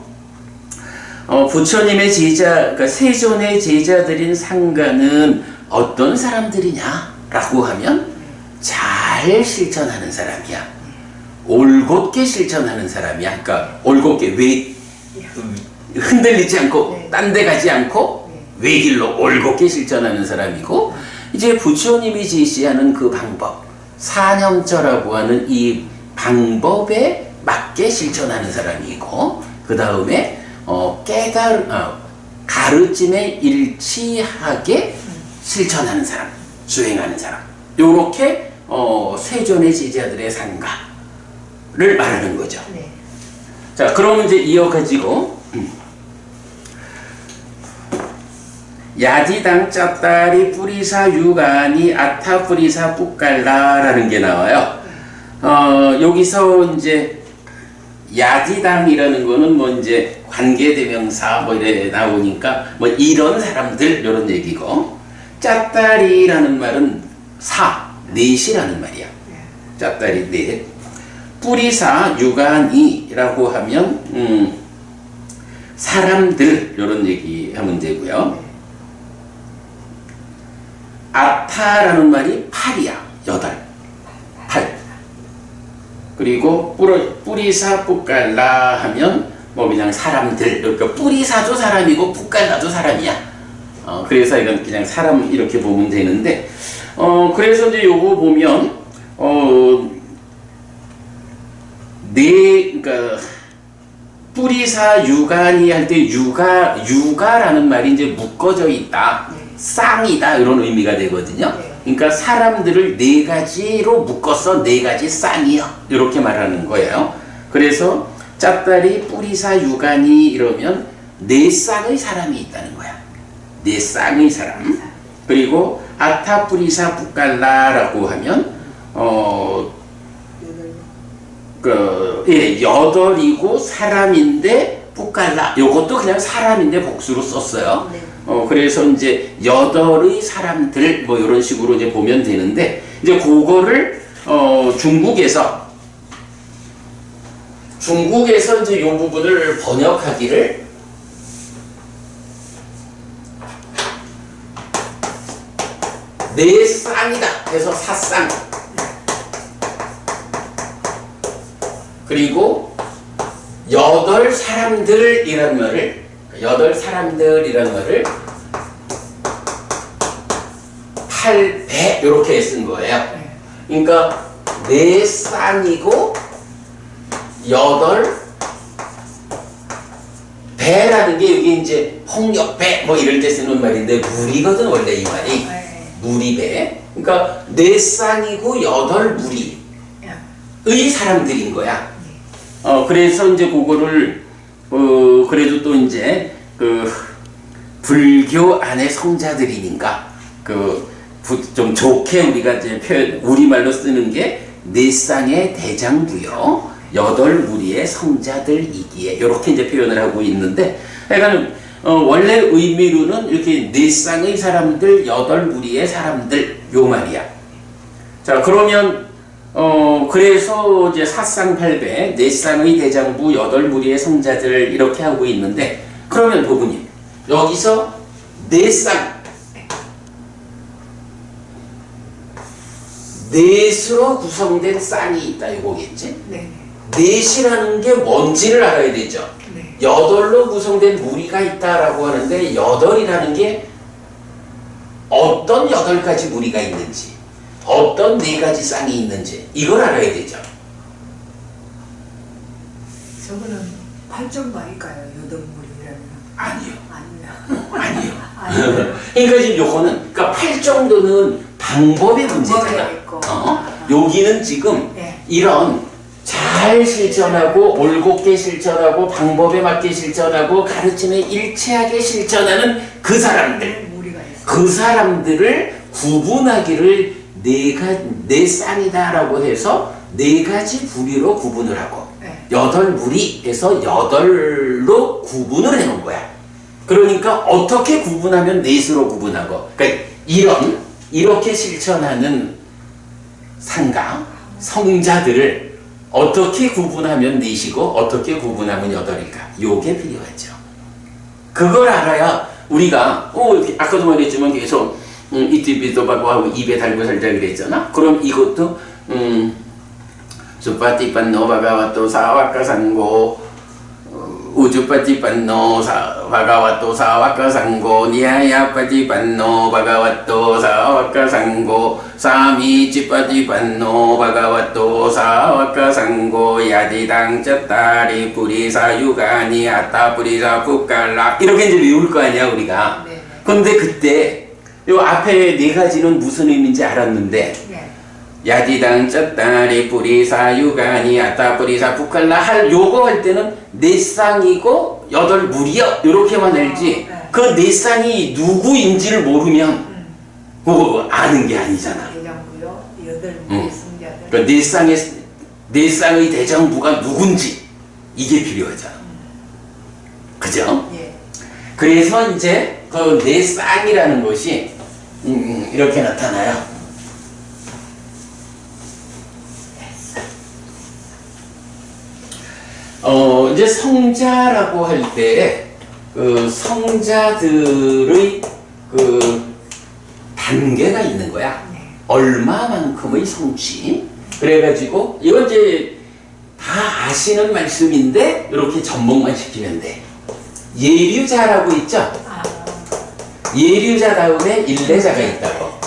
부처님의 그러니까 세존의 제자들인 상가는 어떤 사람들이냐라고 하면 잘 실천하는 사람이야. 올곧게 실천하는 사람이야. 그러니까 올곧게 흔들리지 않고 딴 데 가지 않고 외길로 올곧게 실천하는 사람이고, 이제 부처님이 제시하는 그 방법, 사념처라고 하는 이 방법에 맞게 실천하는 사람이고, 그 다음에 가르침에 일치하게 실천하는 사람, 수행하는 사람, 요렇게 세존의 제자들의 상가를 말하는 거죠. 네. 자, 그러면 이제 이어가지고 야디당 짜따리 뿌리사 유가니 아타 뿌리사 뿌깔라라는 게 나와요. 여기서 이제 야디당이라는 거는 뭐 이제 관계대명사 뭐 이래 나오니까 뭐 이런 사람들 이런 얘기고, 짜따리라는 말은 넷이라는 말이야. 짜따리 넷. 뿌리사 유가니라고 하면 사람들 이런 얘기 하면 되고요. 아타라는 말이 8이야. 8. 그리고 뿌리사 뿌깔라 하면 뭐 그냥 사람들, 그러니까 뿌리사도 사람이고 뿌깔라도 사람이야. 그래서 이건 그냥 사람 이렇게 보면 되는데, 그래서 이제 요거 보면 그러니까 뿌리사 유가니 할 때 유가라는 말이 이제 묶어져 있다, 쌍이다 이런 의미가 되거든요. 그러니까 사람들을 네 가지로 묶어서 네 가지 쌍이요 이렇게 말하는 거예요. 그래서 짭다리 뿌리사 유가니 이러면 네 쌍의 사람이 있다는 거야. 네 쌍의 사람. 그리고 아타 뿌리사 뿌깔라라고 하면 여덟이고 사람인데 뿌깔라, 요것도 그냥 사람인데 복수로 썼어요. 그래서 이제 여덟의 사람들 뭐 이런 식으로 이제 보면 되는데, 이제 그거를 중국에서 이제 요 부분을 번역하기를 네 쌍이다 해서 사쌍, 그리고 여덟 사람들이라는 말을 8배 이렇게 쓴 거예요. 그러니까 네 쌍이고 여덟 배라는 게 여기 이제 폭력배 뭐 이럴 때 쓰는 말인데 무리거든 원래 이 말이. 무리배. 그러니까 네 쌍이고 여덟 무리의 사람들인 거야. 그래서 이제 그거를 그래도 또 이제 불교 안의 성자들이니까 좀 좋게 우리가 이제 우리말로 쓰는 게 네 쌍의 대장부요, 여덟 무리의 성자들이기에 이렇게 이제 표현을 하고 있는데, 그러니까 원래 의미로는 이렇게 네 쌍의 사람들, 여덟 무리의 사람들 요 말이야. 자, 그러면 그래서 이제 사쌍팔배, 네 쌍의 대장부, 여덟 무리의 성자들 이렇게 하고 있는데, 그러면 부부님 여기서 네 쌍, 넷으로 구성된 쌍이 있다 이거겠지? 넷이라는 게 뭔지를 알아야 되죠. 여덟로 구성된 무리가 있다라고 하는데, 여덟이라는 게 어떤 여덟 가지 무리가 있는지, 어떤 네 가지 쌍이 있는지 이걸 알아야 되죠. 저거는 8.8일까요? 여덟물이라면? 아니요. 아니요. 아니요. 그러니까 지금 요거는, 그러니까 8 정도는 방법의 문제잖아. 여기는 지금 이런 잘 실천하고 올곧게 실천하고 방법에 맞게 실천하고 가르침에 일치하게 실천하는 그 사람들, 그 사람들을 구분하기를 네 쌍이다라고 해서 네 가지 부류로 구분을 하고, 여덟 무리에서 여덟로 구분을 해놓은 거야. 그러니까 어떻게 구분하면 넷으로 구분하고, 그러니까 이렇게 실천하는 상가 성자들을 어떻게 구분하면 넷이고 어떻게 구분하면 여덟일까, 요게 필요하죠. 그걸 알아야 우리가 아까도 말했지만 계속 이띠비도 받고 하고 입에 달고 살자 그랬잖아. 그럼 이것도 수파티판노 바가와토 사와카상고 우주파티판노 바가와토 사와카상고 니아야파티판노 바가와토 사와카상고 사미치파티판노 바가와토 사와카상고 야디당 짜따리 뿌리사 유가니 아따 뿌리사 푸깔라 이렇게 이제 외울 거 아니야 우리가. 근데 그때 요 앞에 네 가지는 무슨 의미인지 알았는데, 야디당 쩌따리 뿌리사 유가니 아따 뿌리사 북칼라 할 요거 할 때는 네 쌍이고 여덟 무리여 요렇게만 알지 그 네 쌍이 누구인지를 모르면 그거 아는 게 아니잖아. 대장부요. 여덟 무리 승자들. 그러니까 네 쌍의 대장부가 누군지 이게 필요하잖아. 그죠? 예. 그래서 이제 그 네 쌍이라는 것이 이렇게 나타나요. 이제 성자라고 할 때 그 성자들의 그 단계가 있는 거야. 네. 얼마만큼의 성취. 그래가지고 이건 이제 다 아시는 말씀인데 이렇게 접목만 시키면 돼. 예류자라고 있죠? 아, 예류자 다음에 일례자가 있다고.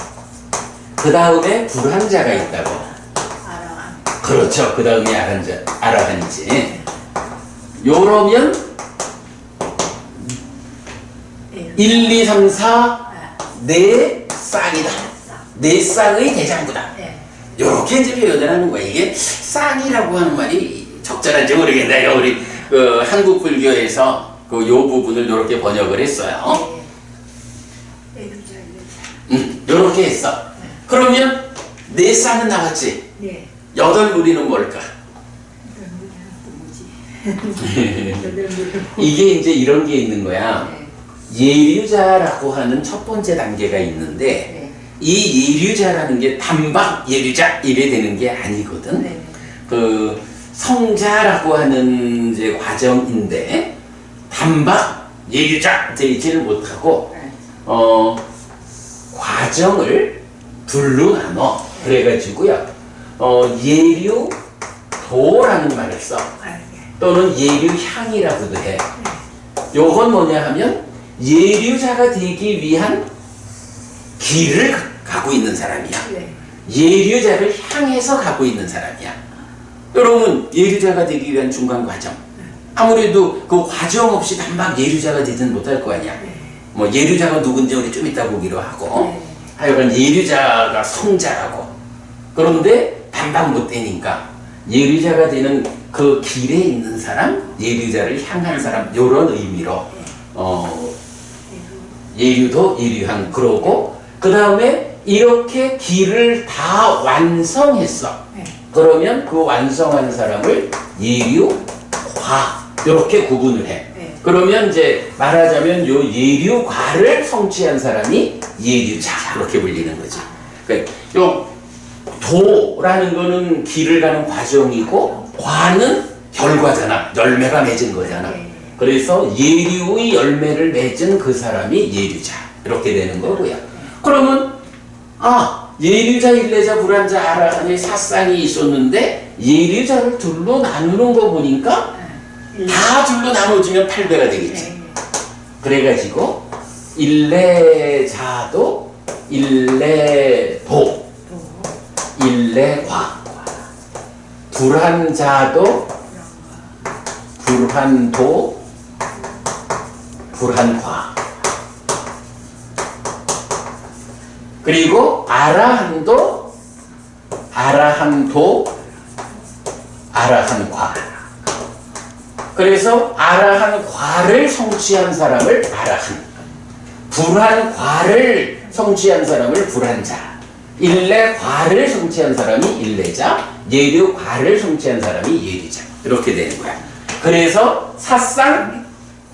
그 다음에 불환자가 있다고. 아랑. 그렇죠. 그 다음에 아라한지. 요러면 예. 1, 2, 3, 4, 아, 네 쌍이다. 네 쌍의 대장부다. 예. 요렇게 이제 표현을 하는 거야. 이게 쌍이라고 하는 말이 적절한지 모르겠네요. 우리 그 한국 불교에서 그 요 부분을 요렇게 번역을 했어요. 예. 예류자. 요렇게 했어. 그러면 네 쌍은 나왔지. 네. 여덟 무리는 뭘까? 여덟 무리는 또 뭐지? 이게 이제 이런 게 있는 거야. 네. 예류자라고 하는 첫 번째 단계가 있는데 네. 이 예류자라는 게 단박 예류자 이래 되는 게 아니거든. 네. 그 성자라고 하는 이제 과정인데 단박 예류자 되지를 못하고 네. 과정을 둘로 나눠. 그래가지고요. 예류도라는 말을 써. 아, 네. 또는 예류향이라고도 해. 요건 뭐냐 하면 예류자가 되기 위한 길을 가고 있는 사람이야. 네. 예류자를 향해서 가고 있는 사람이야. 여러분 예류자가 되기 위한 중간 과정. 아무래도 그 과정 없이 단박 예류자가 되지는 못할 거 아니야. 뭐 예류자가 누군지 우리 좀 이따 보기로 하고. 네. 하여간 예류자가 성자라고. 그런데 단박 못 되니까 예류자가 되는 그 길에 있는 사람, 예류자를 향한 사람 요런 의미로 예류도 예류한 그러고 그 다음에 이렇게 길을 다 완성했어. 네. 그러면 그 완성한 사람을 예류과 이렇게 구분을 해. 네. 그러면 이제 말하자면 요 예류과를 성취한 사람이 예류자 이렇게 불리는 거지. 그러니까 요 도라는 거는 길을 가는 과정이고 과는 결과잖아. 열매가 맺은 거잖아. 네. 그래서 예류의 열매를 맺은 그 사람이 예류자 이렇게 되는 거고요. 그러면 예류자, 일례자, 불환자, 아라한의 사쌍이 있었는데 예류자를 둘로 나누는 거 보니까 다 둘로 나눠주면 8배가 되겠지. 네. 그래가지고 일례자도 일례도 일례과 불환자도 불환도 불환과 그리고 아라한도 아라한도 아라한과 그래서 아라한과를 성취한 사람을 아라한 불환과를 성취한 사람을 불환자 일례과를 성취한 사람이 일례자 예류과를 성취한 사람이 예류자 이렇게 되는 거야. 그래서 사쌍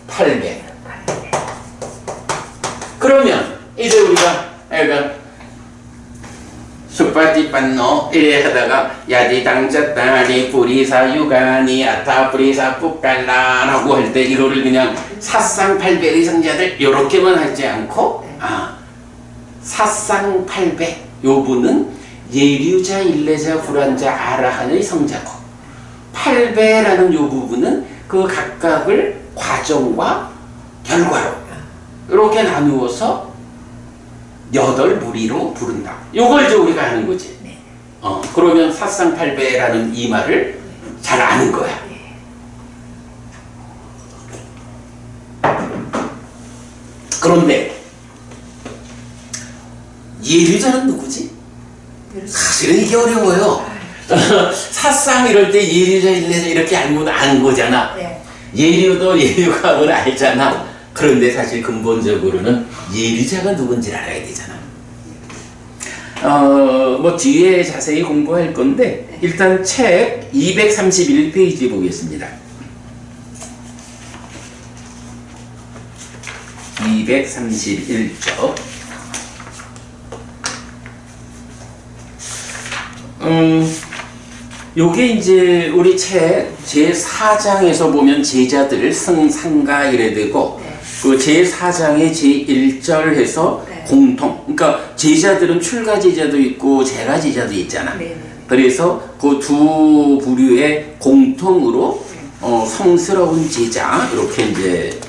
8배. 그러면 이제 우리가 약간 수파티판노 이래 하다가 야디당자따니 뿌리사 유가니 아타 뿌리사 뿌깔라라고 할 때 이거를 그냥 사쌍팔배의 성자들 요렇게만 하지 않고 사쌍팔배 요 분은 예류자, 일례자, 불환자, 아라한의 성자고 8배라는 요 부분은 그 각각을 과정과 결과로 이렇게 나누어서 8무리로 부른다. 요걸 이제 우리가 아는 거지. 네. 그러면 사쌍팔배라는 이 말을 잘 아는 거야. 그런데 예류자는 누구지? 사실은 이게 어려워요. 사상 이럴 때 예류자 일례자 이렇게 알면 아는 거잖아. 네. 예류도 예류가 하면 알잖아. 그런데 사실 근본적으로는 예류자가 누군지를 알아야 되잖아. 뭐 뒤에 자세히 공부할 건데 일단 책 231페이지 보겠습니다. 231쪽. 요게 이제 우리 책 제4장에서 보면 제자들 승상가 이래 되고 그 제4장의 제1절 해서 공통. 그러니까 제자들은 출가 제자도 있고 재가 제자도 있잖아. 그래서 그 두 부류의 공통으로 성스러운 제자 이렇게 이제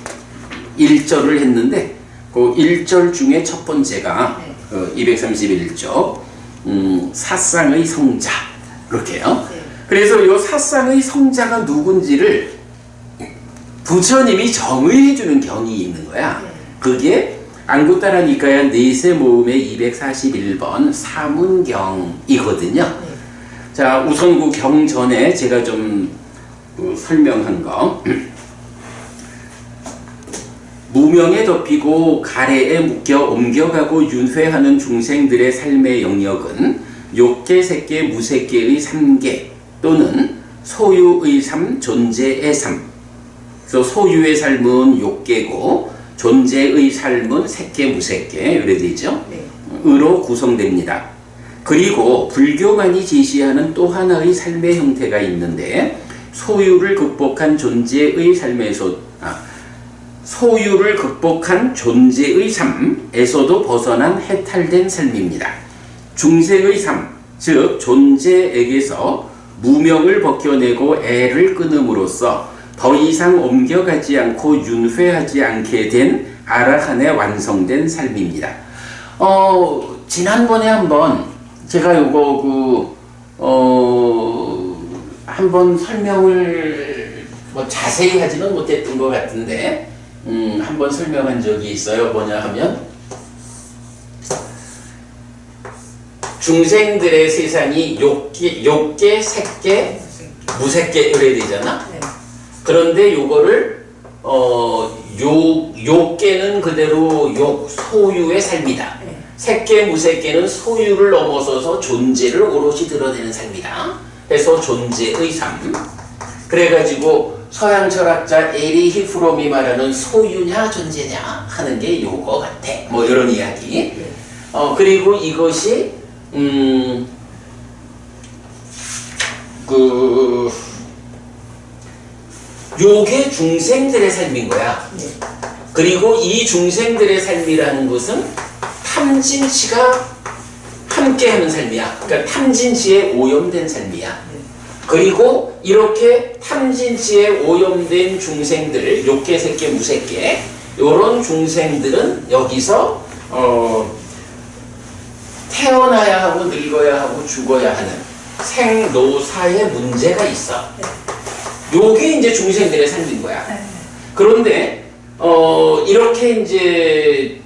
1절을 했는데 그 1절 중에 첫 번째가 231쪽 사상의 성자 이렇게요. 그래서 이 사상의 성자가 누군지를 부처님이 정의해 주는 경이 있는 거야. 그게 안구따라 니까야 네세 모음의 241번 사문경이거든요. 자, 우선 그 경 전에 제가 좀 설명한 거. 무명에 덮이고 가래에 묶여 옮겨가고 윤회하는 중생들의 삶의 영역은 욕계, 색계, 무색계의 3계 또는 소유의 삶, 존재의 삶. 그래서 소유의 삶은 욕계고 존재의 삶은 색계, 무색계 이래 되죠. 으로 구성됩니다. 그리고 불교만이 제시하는 또 하나의 삶의 형태가 있는데 소유를 극복한 존재의 삶에서도 벗어난 해탈된 삶입니다. 중생의 삶, 즉 존재에게서 무명을 벗겨내고 애를 끊음으로써 더 이상 옮겨가지 않고 윤회하지 않게 된 아라한에 완성된 삶입니다. 지난번에 한번 제가 요거 한번 설명을 뭐 자세히 하지는 못했던 것 같은데 한번 설명한 적이 있어요. 뭐냐 하면 중생들의 세상이 욕계, 색계, 무색계 이래야 되잖아. 그런데 요거를 욕계는 그대로 소유의 삶이다. 색계, 무색계는 소유를 넘어서서 존재를 오롯이 드러내는 삶이다. 그래서 존재의 삶. 그래가지고 서양 철학자 에리히 프롬이 말하는 소유냐 존재냐 하는 게 요거 같아. 뭐 이런 이야기. 그리고 이것이 요게 중생들의 삶인 거야. 그리고 이 중생들의 삶이라는 것은 탐진치가 함께하는 삶이야. 그러니까 탐진치에 오염된 삶이야. 그리고 이렇게 탐진치에 오염된 중생들, 욕계, 색계, 무색계 요런 중생들은 여기서 태어나야 하고 늙어야 하고 죽어야 하는 생로사의 문제가 있어. 요게 이제 중생들의 삶인 거야. 그런데 이렇게 이제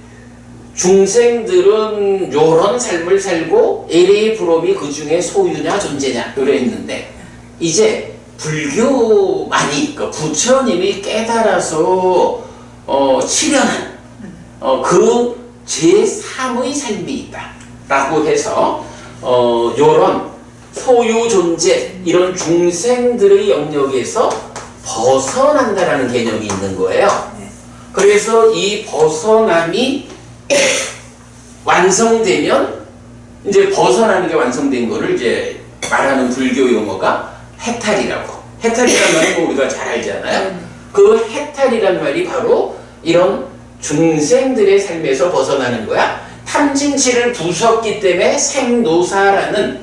중생들은 요런 삶을 살고 에레이 브롬이 그 중에 소유냐 존재냐 이래 있는데 이제 불교만이 그러니까 부처님이 깨달아서 실현한 그 제3의 삶이 있다 라고 해서 요런 소유 존재 이런 중생들의 영역에서 벗어난다라는 개념이 있는 거예요. 그래서 이 벗어남이 완성되면 이제 벗어나는 게 완성된 거를 이제 말하는 불교 용어가 해탈이라고. 해탈이라는 말은 뭐 우리가 잘 알잖아요. 그 해탈이란 말이 바로 이런 중생들의 삶에서 벗어나는 거야. 탐진치를 부쉈기 때문에 생노사라는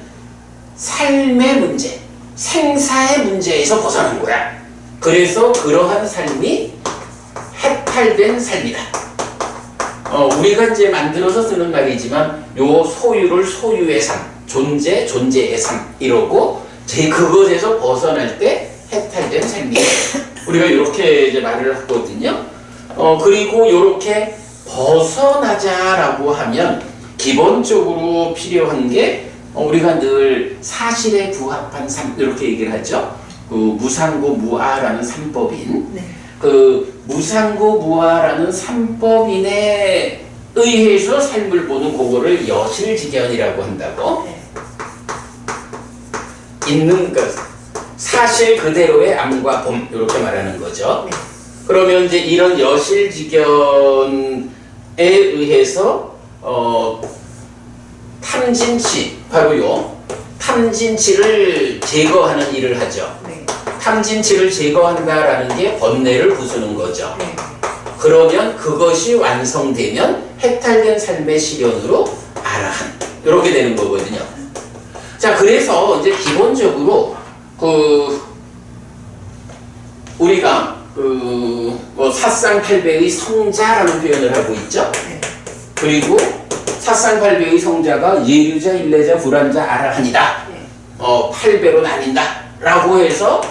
삶의 문제, 생사의 문제에서 벗어난 거야. 그래서 그러한 삶이 해탈된 삶이다. 우리가 이제 만들어서 쓰는 말이지만 요 소유를 소유의 삶, 존재, 존재의 삶 이러고 그것에서 벗어날 때 해탈된 삶이다. 우리가 이렇게 이제 말을 하거든요. 그리고 이렇게 벗어나자라고 하면 기본적으로 필요한 게 우리가 늘 사실에 부합한 삶 이렇게 얘기를 하죠. 그 무상고 무아라는 삼법인 네. 그 무상고 무아라는 삼법인에 의해서 삶을 보는 그거를 여실직연이라고 한다고. 네. 있는 것 사실 그대로의 암과 봄 이렇게 말하는 거죠. 네. 그러면 이제 이런 여실직연에 의해서 탐진치 바로요 탐진치를 제거하는 일을 하죠. 네. 탐진치를 제거한다라는 게 번뇌를 부수는 거죠. 네. 그러면 그것이 완성되면 해탈된 삶의 실현으로 아라한 이렇게 되는 거거든요. 자, 그래서 이제 기본적으로 우리가 사쌍팔배의 성자라는 표현을 하고 있죠. 네. 그리고 사쌍팔배의 성자가 예류자, 일레자, 불안자, 아라한이다. 네. 8배로 나뉜다라고 해서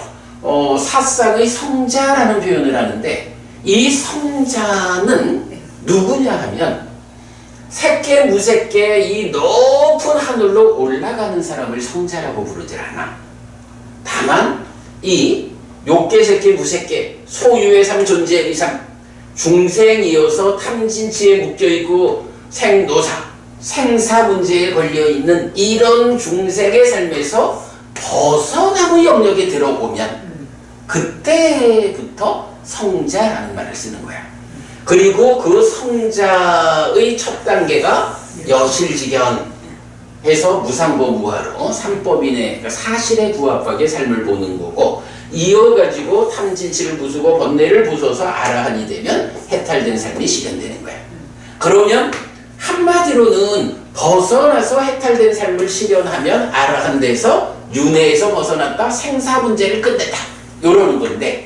사쌍의 성자라는 표현을 하는데 이 성자는 누구냐 하면 색계 무색계 이 높은 하늘로 올라가는 사람을 성자라고 부르질 않아. 다만 이 욕계 색계 무색계 소유의 삶 존재의 삶 중생이어서 탐진치에 묶여있고 생노사 생사 문제에 걸려있는 이런 중생의 삶에서 벗어나무 영역에 들어오면 그때부터 성자라는 말을 쓰는 거야. 그리고 그 성자의 첫 단계가 여실직연 해서 무상고 무아로 삼법인의 그러니까 사실에 부합하게 삶을 보는 거고 이어가지고 탐진치를 부수고 번뇌를 부숴서 아라한이 되면 해탈된 삶이 실현되는 거야. 그러면 한마디로는 벗어나서 해탈된 삶을 실현하면 아라한 돼서 윤회에서 벗어났다 생사 문제를 끝냈다 이러는 건데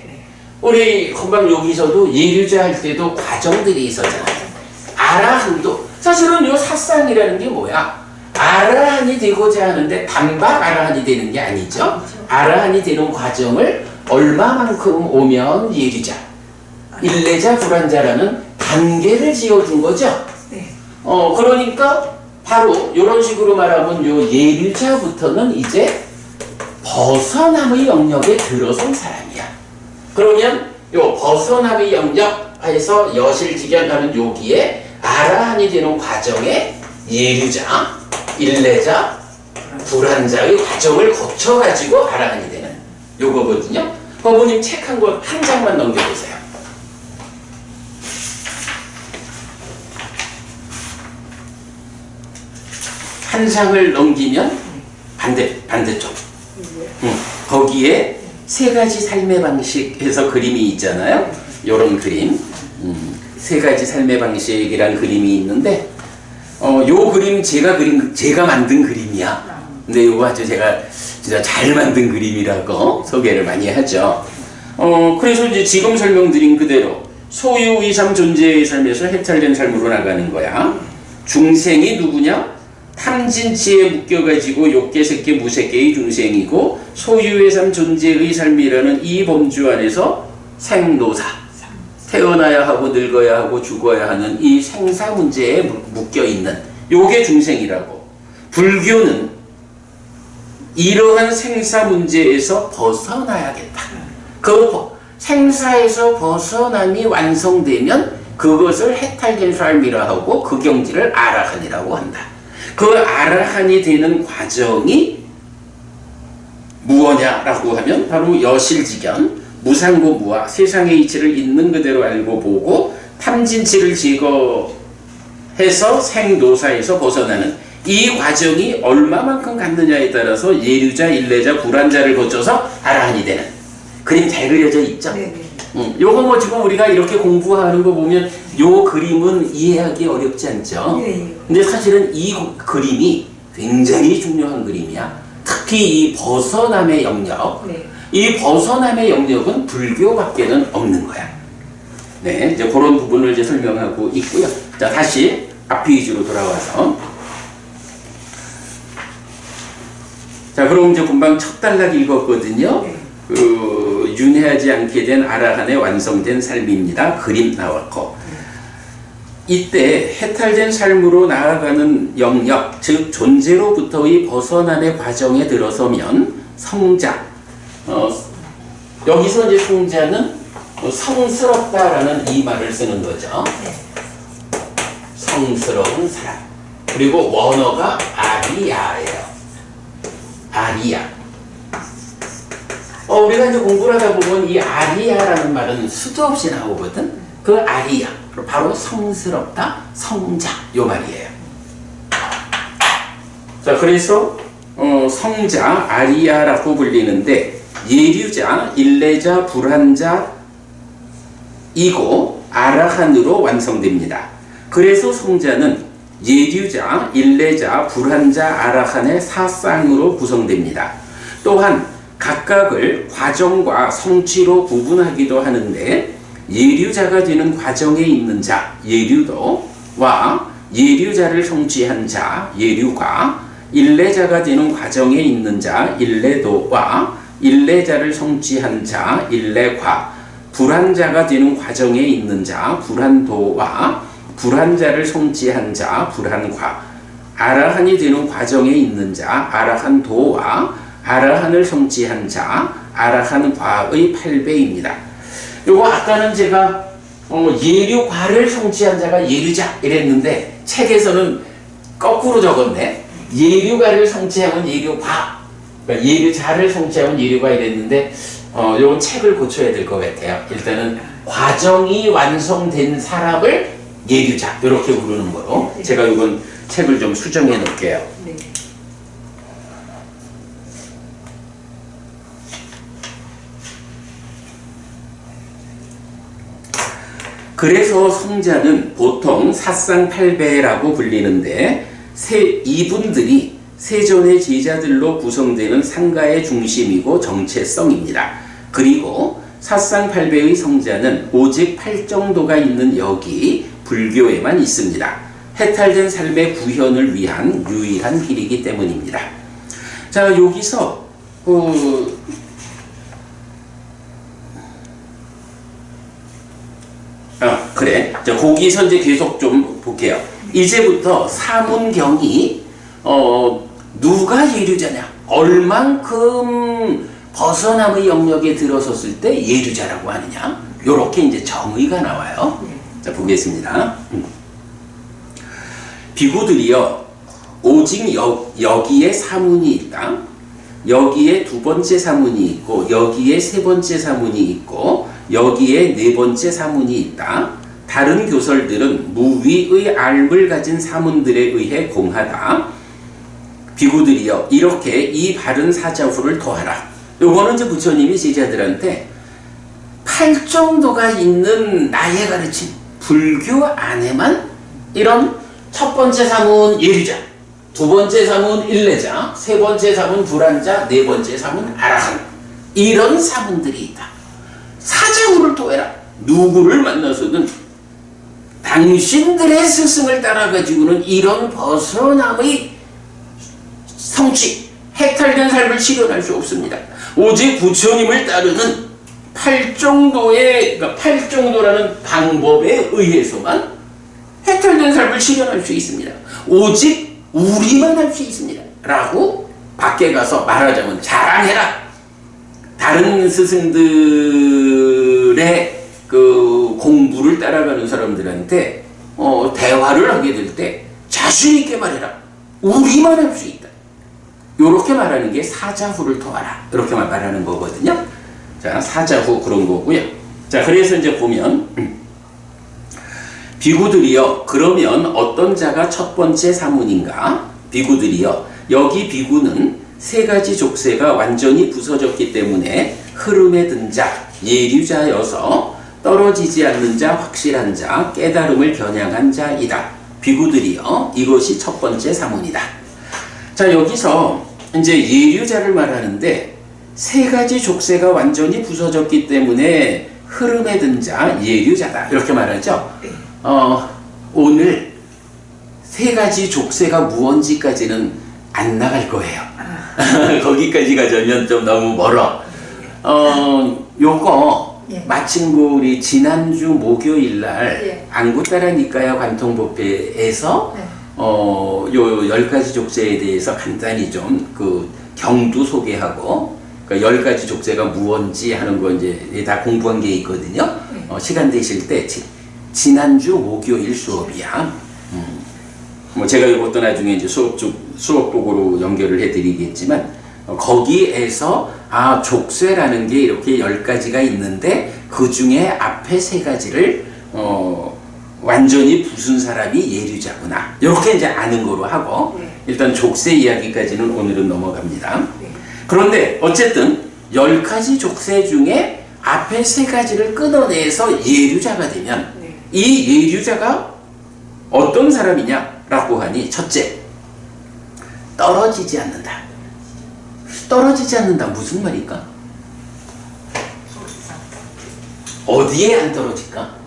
우리 금방 여기서도 예류자 할 때도 과정들이 있었잖아요. 아라한도 사실은 요 사쌍이라는 게 뭐야? 아라한이 되고자 하는데 단박 아라한이 되는 게 아니죠. 아라한이 되는 과정을 얼마만큼 오면 예류자, 일레자, 불안자라는 단계를 지어준 거죠. 네. 그러니까 바로 이런 식으로 말하면 요 예류자부터는 이제 벗어남의 영역에 들어선 사람이야. 그러면 요 벗어남의 영역에서 여실직연하는 여기에 아라한이 되는 과정에 예류자, 일레자, 불안자의 과정을 거쳐가지고 아라한이 되는 요거거든요. 어머님 책 한 장만 넘겨보세요. 한 장을 넘기면 반대쪽. 거기에 세 가지 삶의 방식에서 그림이 있잖아요. 요런 그림. 세 가지 삶의 방식이란 그림이 있는데, 요 그림 제가 만든 그림이야. 근데 요거 아주 제가 진짜 잘 만든 그림이라고 소개를 많이 하죠. 그래서 이제 지금 설명드린 그대로 소유의 삶, 존재의 삶에서 해탈된 삶으로 나가는 거야. 중생이 누구냐? 탐진치에 묶여가지고 욕계, 색계, 무색계의 중생이고 소유의 삶, 존재의 삶이라는 이 범주 안에서 생노사, 태어나야 하고 늙어야 하고 죽어야 하는 이 생사 문제에 묶여있는 요게 중생이라고. 불교는 이러한 생사 문제에서 벗어나야겠다. 그 생사에서 벗어남이 완성되면 그것을 해탈된 삶이라 하고 그 경지를 아라한이라고 한다. 그 아라한이 되는 과정이 무엇냐라고 하면 바로 여실직연, 무상고 무아, 세상의 이치를 있는 그대로 알고 보고 탐진치를 제거해서 생노사에서 벗어나는 이 과정이 얼마만큼 갖느냐에 따라서 예류자, 일레자, 불안자를 거쳐서 아라한이 되는 그림 잘 그려져 있죠? 요거 뭐 지금 우리가 이렇게 공부하는 거 보면 요 그림은 이해하기 어렵지 않죠? 근데 사실은 이 그림이 굉장히 중요한 그림이야. 특히 이 벗어남의 영역, 이 벗어남의 영역은 불교밖에는 없는 거야. 네, 이제 그런 부분을 이제 설명하고 있고요. 자, 다시 앞 페이지로 돌아와서. 자, 그럼 이제 금방 첫 단락 읽었거든요. 윤회하지 않게 된 아라한의 완성된 삶입니다. 그림 나왔고. 이때 해탈된 삶으로 나아가는 영역, 즉 존재로부터의 벗어남의 과정에 들어서면 성자, 여기서 이제 성자는 성스럽다라는 이 말을 쓰는 거죠. 성스러운 사람. 그리고 원어가 아리아예요. 아리아. 우리가 이제 공부를 하다 보면 이 아리아라는 말은 수도 없이 나오거든. 그 아리아, 바로 성스럽다, 성자, 요 말이에요. 자, 그래서 성자, 아리아라고 불리는데 예류자, 일례자, 불환자이고 아라한으로 완성됩니다. 그래서 성자는 예류자, 일례자, 불환자, 아라한의 사쌍으로 구성됩니다. 또한 각각을 과정과 성취로 구분하기도 하는데 예류자가 되는 과정에 있는 자, 예류도와 예류자를 성취한 자, 예류과, 일례자가 되는 과정에 있는 자, 일례도와 일례자를 성취한 자, 일례과, 불환자가 되는 과정에 있는 자, 불환도와 불환자를 성취한 자, 불환과, 아라한이 되는 과정에 있는 자, 아라한도와 아라한을 성취한 자, 아라한과의 8배입니다. 요거 아까는 제가 예류과를 성취한 자가 예류자 이랬는데 책에서는 거꾸로 적었네. 예류과를 성취하면 예류과, 그러니까 예류자를 성취하면 예류과 이랬는데 요건 책을 고쳐야 될 것 같아요. 일단은 과정이 완성된 사람을 예류자 이렇게 부르는 거로 제가 요건 책을 좀 수정해 놓을게요. 네. 그래서 성자는 보통 사쌍팔배라고 불리는데 이분들이 세존의 제자들로 구성되는 상가의 중심이고 정체성입니다. 그리고 사쌍팔배의 성자는 오직 8정도가 있는 여기 불교에만 있습니다. 해탈된 삶의 구현을 위한 유일한 길이기 때문입니다. 자, 여기서 그래. 자, 거기서 이제 계속 좀 볼게요. 이제부터 사문경이 누가 예류자냐, 얼만큼 벗어남의 영역에 들어섰을 때 예류자라고 하느냐, 요렇게 이제 정의가 나와요. 자, 보겠습니다. 비구들이여, 오직 여기에 사문이 있다. 여기에 두 번째 사문이 있고, 여기에 세 번째 사문이 있고, 여기에 네 번째 사문이 있다. 다른 교설들은 무위의 알을 가진 사문들에 의해 공하다. 비구들이여, 이렇게 이 바른 사자후를 더하라. 요거는 이제 부처님이 제자들한테 8정도가 있는 나의 가르침, 불교 안에만 이런 첫 번째 사문 예류자, 두 번째 사문 일례자, 세 번째 사문 불환자, 네 번째 사문 아라한, 이런 사문들이 있다. 사자후를 토해라. 누구를 만나서든 당신들의 스승을 따라가지고는 이런 벗어남의 성취, 해탈된 삶을 실현할 수 없습니다. 오직 부처님을 따르는 8정도의, 그러니까 8정도라는 방법에 의해서만 해탈된 삶을 실현할 수 있습니다. 오직 우리만 할 수 있습니다. 라고 밖에 가서 말하자면 자랑해라. 다른 스승들의 그 공부를 따라가는 사람들한테 대화를 하게 될 때 자신 있게 말해라. 우리만 할 수 있다. 요렇게 말하는 게 사자후를 토하라. 이렇게 말하는 거거든요. 자, 사자후 그런 거고요. 자, 그래서 이제 보면 비구들이여, 그러면 어떤 자가 첫 번째 사문인가? 비구들이여, 여기 비구는 세 가지 족쇄가 완전히 부서졌기 때문에 흐름에 든 자, 예류자여서 떨어지지 않는 자, 확실한 자, 깨달음을 겨냥한 자이다. 비구들이여, 이것이 첫 번째 사문이다. 자, 여기서 이제 예류자를 말하는데 세 가지 족쇄가 완전히 부서졌기 때문에 흐름에 든 자, 예류자다. 이렇게 말하죠. 오늘 세 가지 족쇄가 무언지까지는 안 나갈 거예요. 거기까지 가자면 좀 너무 멀어. 요거 예. 마침 그 우리 지난주 목요일 날 예. 안구따라 니까야 관통법회에서 네. 요 10가지 족쇄에 대해서 간단히 좀 그 경도 소개하고 그 10가지 족쇄가 무언지 하는 거 이제 다 공부한 게 있거든요. 시간 되실 때 지난주 목요일 수업이야. 뭐 제가 이것도 나중에 이제 수업복으로 연결을 해드리겠지만 거기에서 족쇄라는 게 이렇게 10가지가 있는데 그 중에 앞에 3가지를 완전히 부순 사람이 예류자구나. 이렇게 이제 아는 거로 하고 일단 족쇄 이야기까지는 오늘은 넘어갑니다. 그런데 어쨌든 10가지 족쇄 중에 앞에 3가지를 끊어내서 예류자가 되면 이 예류자가 어떤 사람이냐라고 하니 첫째, 떨어지지 않는다. 떨어지지 않는다 무슨 말일까? 어디에 안 떨어질까?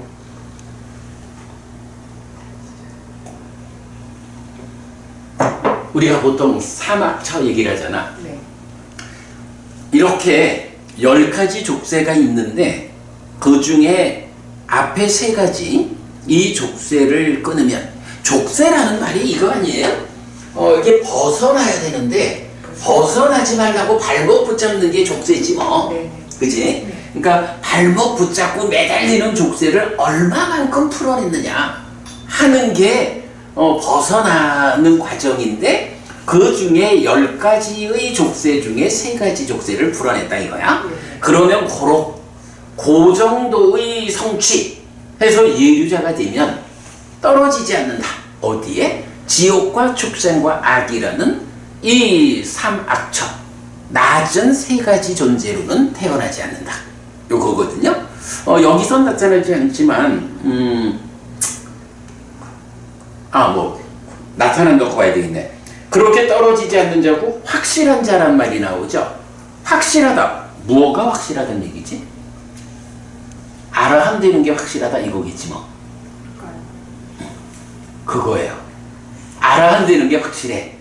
우리가 보통 사막처 얘기를 하잖아. 네. 이렇게 10가지 족쇄가 있는데 그 중에 앞에 3가지 이 족쇄를 끊으면, 족쇄라는 말이 이거 아니에요? 이게 벗어나야 되는데 벗어나지 말라고 발목 붙잡는 게 족쇄지 뭐. 네. 그지? 그러니까 발목 붙잡고 매달리는 족쇄를 얼마만큼 풀어냈느냐 하는 게 벗어나는 과정인데 그 중에 10가지의 족쇄 중에 3가지 족쇄를 풀어냈다 이거야. 그러면 그 정도의 성취해서 예류자가 되면 떨어지지 않는다. 어디에? 지옥과 축생과 악이라는 이 3악처 낮은 3가지 존재로는 태어나지 않는다. 요거거든요. 여기서 나타나지 않지만 나타난다고 봐야 되겠네. 그렇게 떨어지지 않는 자고 확실한 자란 말이 나오죠. 확실하다. 뭐가 확실하다는 얘기지? 알아한다는 게 확실하다 이거겠지 뭐. 그거예요. 알아한다는 게 확실해.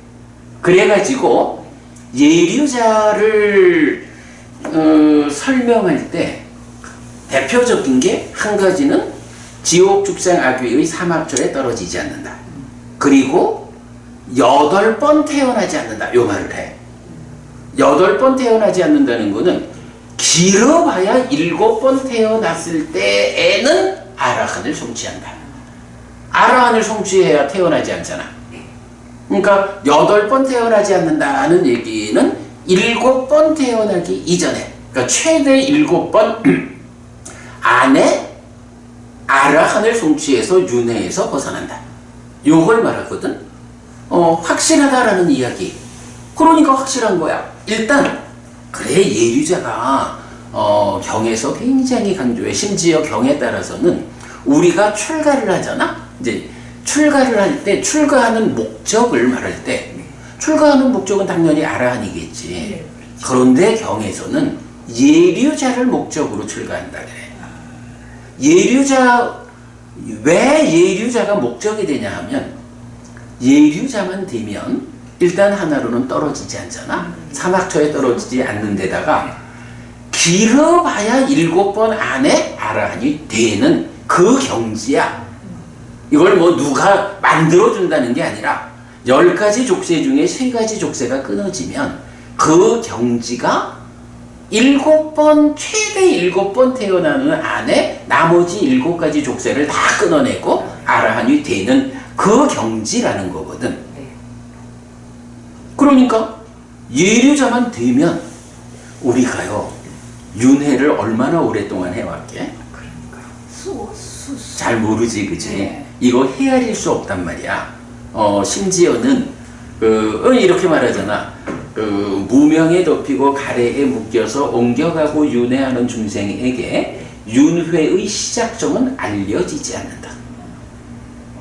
그래가지고 예류자를 설명할 때 대표적인 게 한 가지는 지옥, 축생, 악귀의 사막처에 떨어지지 않는다. 그리고 8번 태어나지 않는다. 요 말을 해. 8번 태어나지 않는다는 거는 길어봐야 7번 태어났을 때에는 아라한을 성취한다. 아라한을 성취해야 태어나지 않잖아. 그러니까 8번 태어나지 않는다는 얘기는 7번 태어나기 이전에, 그러니까 최대 7번 안에 아라한을 성취해서 윤회에서 벗어난다. 요걸 말하거든. 확실하다라는 이야기. 그러니까 확실한 거야. 일단 그래 예류자가 경에서 굉장히 강조해. 심지어 경에 따라서는 우리가 출가를 하잖아. 이제 출가를 할 때 출가하는 목적을 말할 때 출가하는 목적은 당연히 아라한이겠지. 그런데 경에서는 예류자를 목적으로 출가한다 그래. 왜 예류자가 목적이 되냐 하면 예류자만 되면 일단 하나로는 떨어지지 않잖아. 사막처에 떨어지지 않는 데다가 길어봐야 7번 안에 아라한이 되는 그 경지야. 이걸 뭐 누가 만들어준다는 게 아니라 10가지 족쇄 중에 3가지 족쇄가 끊어지면 그 경지가 7번, 최대 7번 태어나는 안에 나머지 7가지 족쇄를 다 끊어내고 아라한이 되는 그 경지라는 거거든. 그러니까 예류자만 되면 우리가요 윤회를 얼마나 오랫동안 해왔게? 잘 모르지, 그치? 이거 헤아릴 수 없단 말이야. 심지어는 이렇게 말하잖아. 무명에 덮이고 가래에 묶여서 옮겨가고 윤회하는 중생에게 윤회의 시작점은 알려지지 않는다.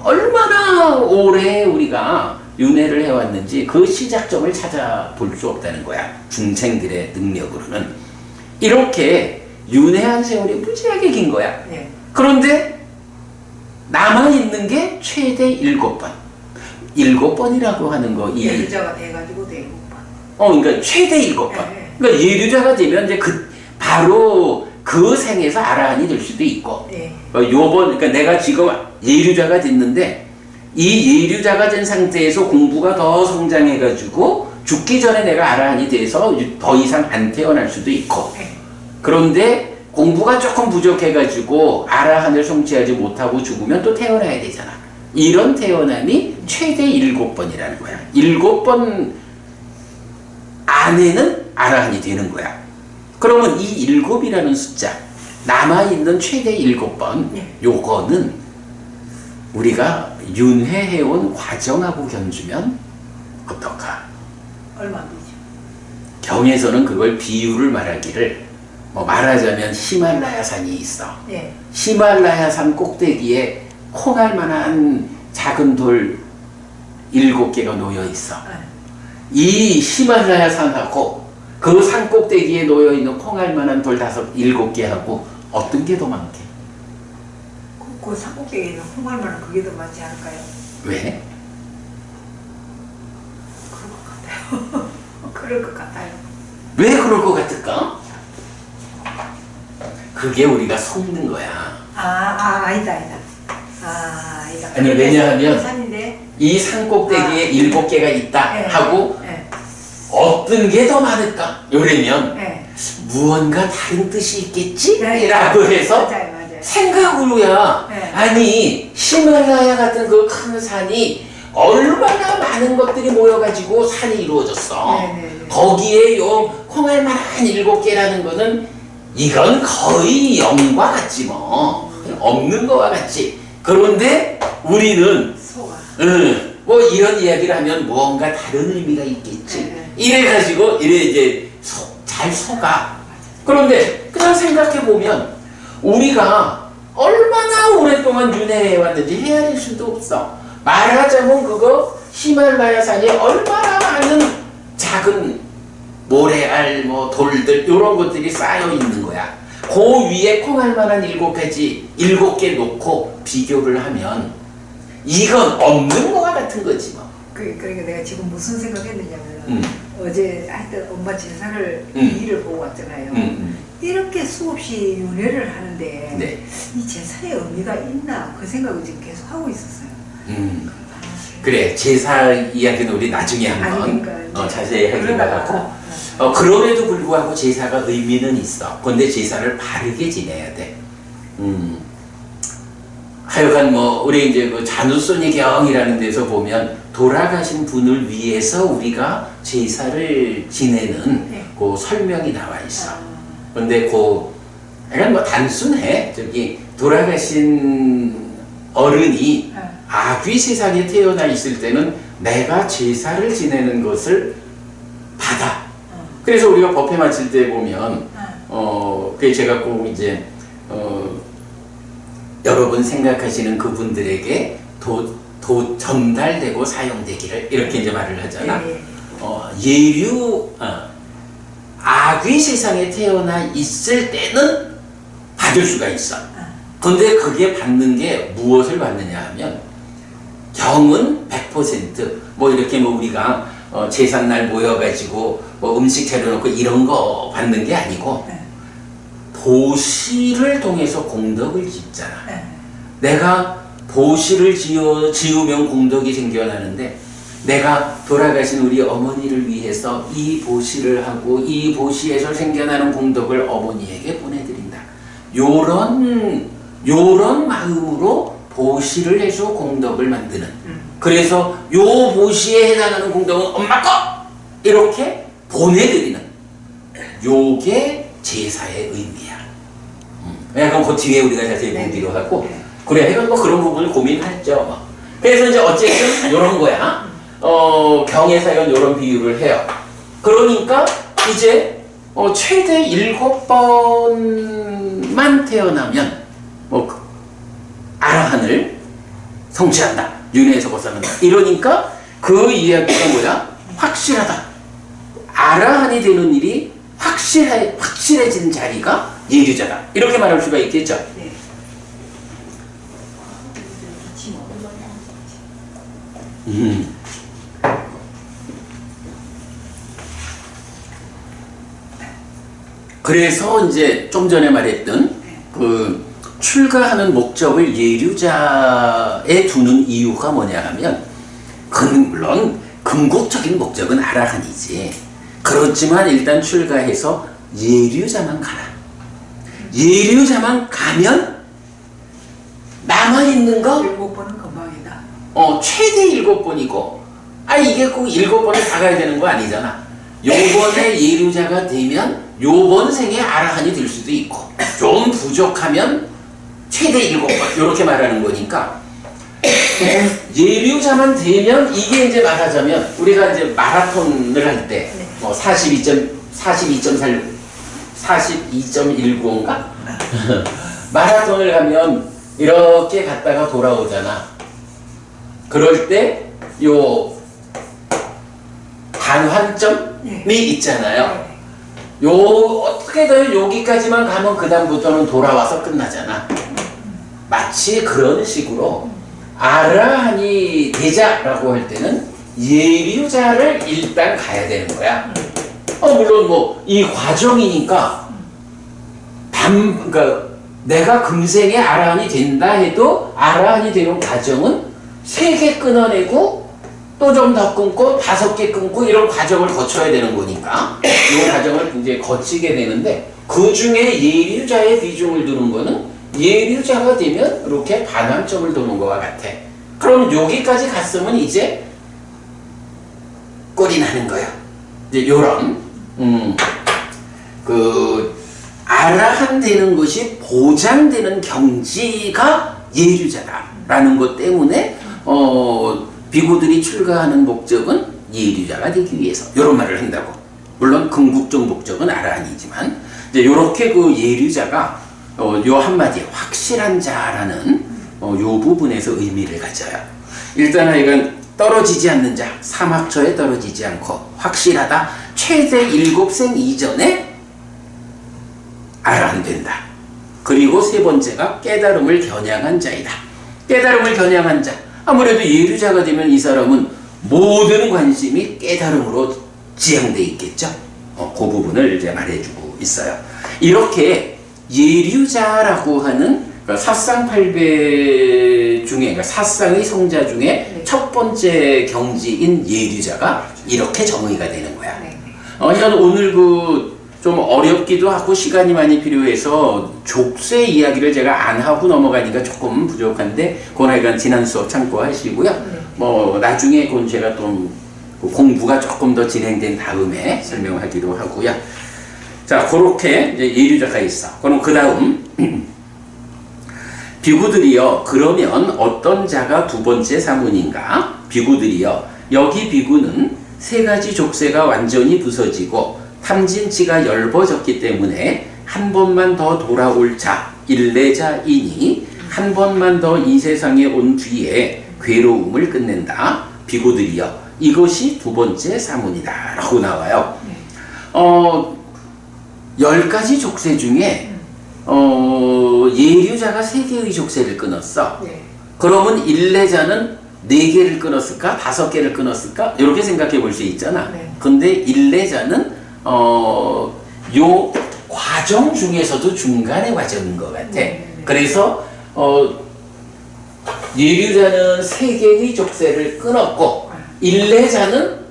얼마나 오래 우리가 윤회를 해왔는지 그 시작점을 찾아볼 수 없다는 거야. 중생들의 능력으로는. 이렇게 윤회한 세월이 무지하게 긴 거야. 그런데 남아있는 게 최대 7번. 7번이라고 하는 거. 예류자가 돼가지고 7번. 그러니까 최대 7번. 그러니까 예류자가 되면 이제 바로 그 생에서 아라한이 될 수도 있고 네. 그러니까 내가 지금 예류자가 됐는데 이 예류자가 된 상태에서 공부가 더 성장해가지고 죽기 전에 내가 아라한이 돼서 더 이상 안 태어날 수도 있고 네. 그런데 공부가 조금 부족해가지고 아라한을 성취하지 못하고 죽으면 또 태어나야 되잖아. 이런 태어남이 최대 7번이라는 거야. 7번 안에는 아라한이 되는 거야. 그러면 이 7이라는 숫자, 남아있는 최대 7번, 네. 요거는 우리가 윤회해온 과정하고 견주면 어떨까? 얼마 안 되죠. 경에서는 그걸 비유를 말하기를 뭐 말하자면 히말라야산이 있어. 네. 히말라야산 꼭대기에 콩알 만한 작은 돌 7개가 놓여 있어. 네. 이 히말라야산하고 그 산 꼭대기에 놓여 있는 콩알 만한 돌 7개하고 어떤 게 더 많게? 그 산꼭대기에 있는 콩알만은 그게 더 많지 않을까요? 왜? 그럴 것 같아요. 그럴 것 같아요. 왜 그럴 것 같을까? 그게 우리가 속는 거야. 아니다. 아니다. 아니, 왜냐하면 산인데. 이 산 꼭대기에 7개가 있다 네. 하고 네. 어떤 게 더 많을까? 요러면 네. 무언가 다른 뜻이 있겠지? 네. 라고 해서 맞아요. 생각으로야. 네. 아니 히말라야 같은 그 큰 산이 얼마나 많은 것들이 모여가지고 산이 이루어졌어. 네. 거기에 요 콩알만한 7개라는 거는 이건 거의 0과 같지 뭐. 없는 거와 같지. 그런데 우리는 소가. 뭐 이런 이야기를 하면 무언가 다른 의미가 있겠지. 네. 이래가지고 이제 잘 속아. 그런데 그냥 생각해보면 우리가 얼마나 오랫동안 윤회해 왔는지 헤아릴 수도 없어. 말하자면 그거 히말라야 산에 얼마나 많은 작은 모래알, 뭐 돌들 이런 것들이 쌓여 있는 거야. 그 위에 콩알 만한 7개 놓고 비교를 하면 이건 없는 거와 같은 거지 뭐. 그러니까 내가 지금 무슨 생각했느냐면 어제 하여튼 엄마 제사를 일을 보고 왔잖아요. 이렇게 수없이 윤회를 하는데 네. 이 제사의 의미가 있나 그 생각을 지금 계속 하고 있었어요. 그래, 제사 이야기는 우리 나중에 한번 그러니까 자세히 하기로 하고 그럼에도 불구하고 제사가 의미는 있어. 근데 제사를 바르게 지내야 돼. 하여간 뭐 우리 이제 그 잔우소니 경이라는 데서 보면 돌아가신 분을 위해서 우리가 제사를 지내는 네. 그 설명이 나와 있어. 근데 약간 뭐 단순해. 저기 돌아가신 어른이 아귀 세상에 태어나 있을 때는 내가 제사를 지내는 것을 받아. 그래서 우리가 법회 마칠 때 보면 그게 제가 꼭 이제 여러분 생각하시는 그분들에게 전달되고 사용되기를 이렇게 이제 말을 하잖아. 아귀 세상에 태어나 있을 때는 받을 수가 있어. 근데 그게 받는 게 무엇을 받느냐 하면 경은 100%뭐 이렇게 뭐 우리가 제삿날 모여가지고 뭐 음식 차려놓고 이런 거 받는 게 아니고 보시를 통해서 공덕을 짓잖아. 내가 보시를 지으면 공덕이 생겨나는데 내가 돌아가신 우리 어머니를 위해서 이 보시를 하고 이 보시에서 생겨나는 공덕을 어머니에게 보내드린다. 요런 마음으로 보시를 해서 공덕을 만드는. 그래서 요 보시에 해당하는 공덕은 엄마 거! 이렇게 보내드리는. 요게 제사의 의미야. 그럼 그 뒤에 우리가 자세히 보기로 하고. 그래, 이건 뭐 그런 부분을 고민했죠. 그래서 이제 어쨌든 요런 거야. 경에서 요런 비유를 해요. 그러니까 이제 최대 7번만 태어나면 아라한을 성취한다. 윤회에서 벗어난다. 이러니까 그 이야기가 뭐야? 확실하다. 아라한이 되는 일이 확실해진 자리가 예류자다. 이렇게 말할 수가 있겠죠. 네. 그래서 이제 좀 전에 말했던 그 출가하는 목적을 예류자에 두는 이유가 뭐냐 하면 물론 궁극적인 목적은 아라한이지. 그렇지만 일단 출가해서 예류자만 가라. 예류자만 가면 남아있는 거 7번은 금방이다. 최대 7번이고 이게 꼭 7번을 다 가야 되는 거 아니잖아. 요번에 예류자가 되면 요번 생에 아라한이 될 수도 있고 좀 부족하면 최대 7번 이렇게 말하는 거니까 예류자만 되면 이게 이제 말하자면 우리가 이제 마라톤을 할 때 42.10인가? 마라톤을 하면 이렇게 갔다가 돌아오잖아. 그럴 때 요 단환점이 있잖아요. 요 어떻게든 여기까지만 가면 그 다음부터는 돌아와서 끝나잖아. 마치 그런 식으로 아라한이 되자라고 할 때는 예류자를 일단 가야 되는 거야. 물론 뭐 이 과정이니까 그러니까 내가 금생에 아라한이 된다 해도 아라한이 되는 과정은 3개 끊어내고 또 좀 더 끊고 5개 끊고 이런 과정을 거쳐야 되는 거니까 이 과정을 이제 거치게 되는데 그 중에 예류자의 비중을 두는 거는 예류자가 되면 이렇게 반환점을 도는 것과 같아. 그럼 여기까지 갔으면 이제 꼴이 나는 거야. 이제 요런 아라한 되는 것이 보장되는 경지가 예류자다라는 것 때문에 비구들이 출가하는 목적은 예류자가 되기 위해서 이런 말을 한다고. 물론 궁극적 목적은 아라한이지만 이제 이렇게 그 예류자가 요 한마디에 확실한 자라는 요 부분에서 의미를 가져요. 일단 하여간 떨어지지 않는 자, 사막처에 떨어지지 않고 확실하다. 최대 7생 이전에 아라한 된다. 그리고 세 번째가 깨달음을 겨냥한 자이다. 깨달음을 겨냥한 자. 아무래도 예류자가 되면 이 사람은 모든 관심이 깨달음으로 지향돼 있겠죠. 그 부분을 이제 말해주고 있어요. 이렇게 예류자라고 하는 사쌍팔배 중에, 그러니까 사쌍의 성자 중에 첫 번째 경지인 예류자가 이렇게 정의가 되는 거야. 그러니까 오늘 좀 어렵기도 하고 시간이 많이 필요해서 족쇄 이야기를 제가 안 하고 넘어가니까 조금 부족한데 그건 하여간 지난 수업 참고하시고요. 나중에 그건 제가 좀 공부가 조금 더 진행된 다음에 설명하기로 하고요. 자, 그렇게 이제 예류자가 있어. 그럼 그 다음 비구들이요. 그러면 어떤 자가 두 번째 사문인가? 비구들이요. 여기 비구는 3가지 족쇄가 완전히 부서지고 탐진치가 엷어졌기 때문에 한 번만 더 돌아올 자, 일례자이니 한 번만 더 이 세상에 온 뒤에 괴로움을 끝낸다. 비구들이여. 이것이 두 번째 사문이다. 라고 나와요. 10가지 족쇄 중에 예류자가 3개의 족쇄를 끊었어. 그러면 일례자는 4개를 끊었을까? 5개를 끊었을까? 이렇게 생각해 볼 수 있잖아. 근데 일례자는 요 과정 중에서도 중간의 과정인 것 같아. 그래서 예류자는 3개의 족쇄를 끊었고 일례자는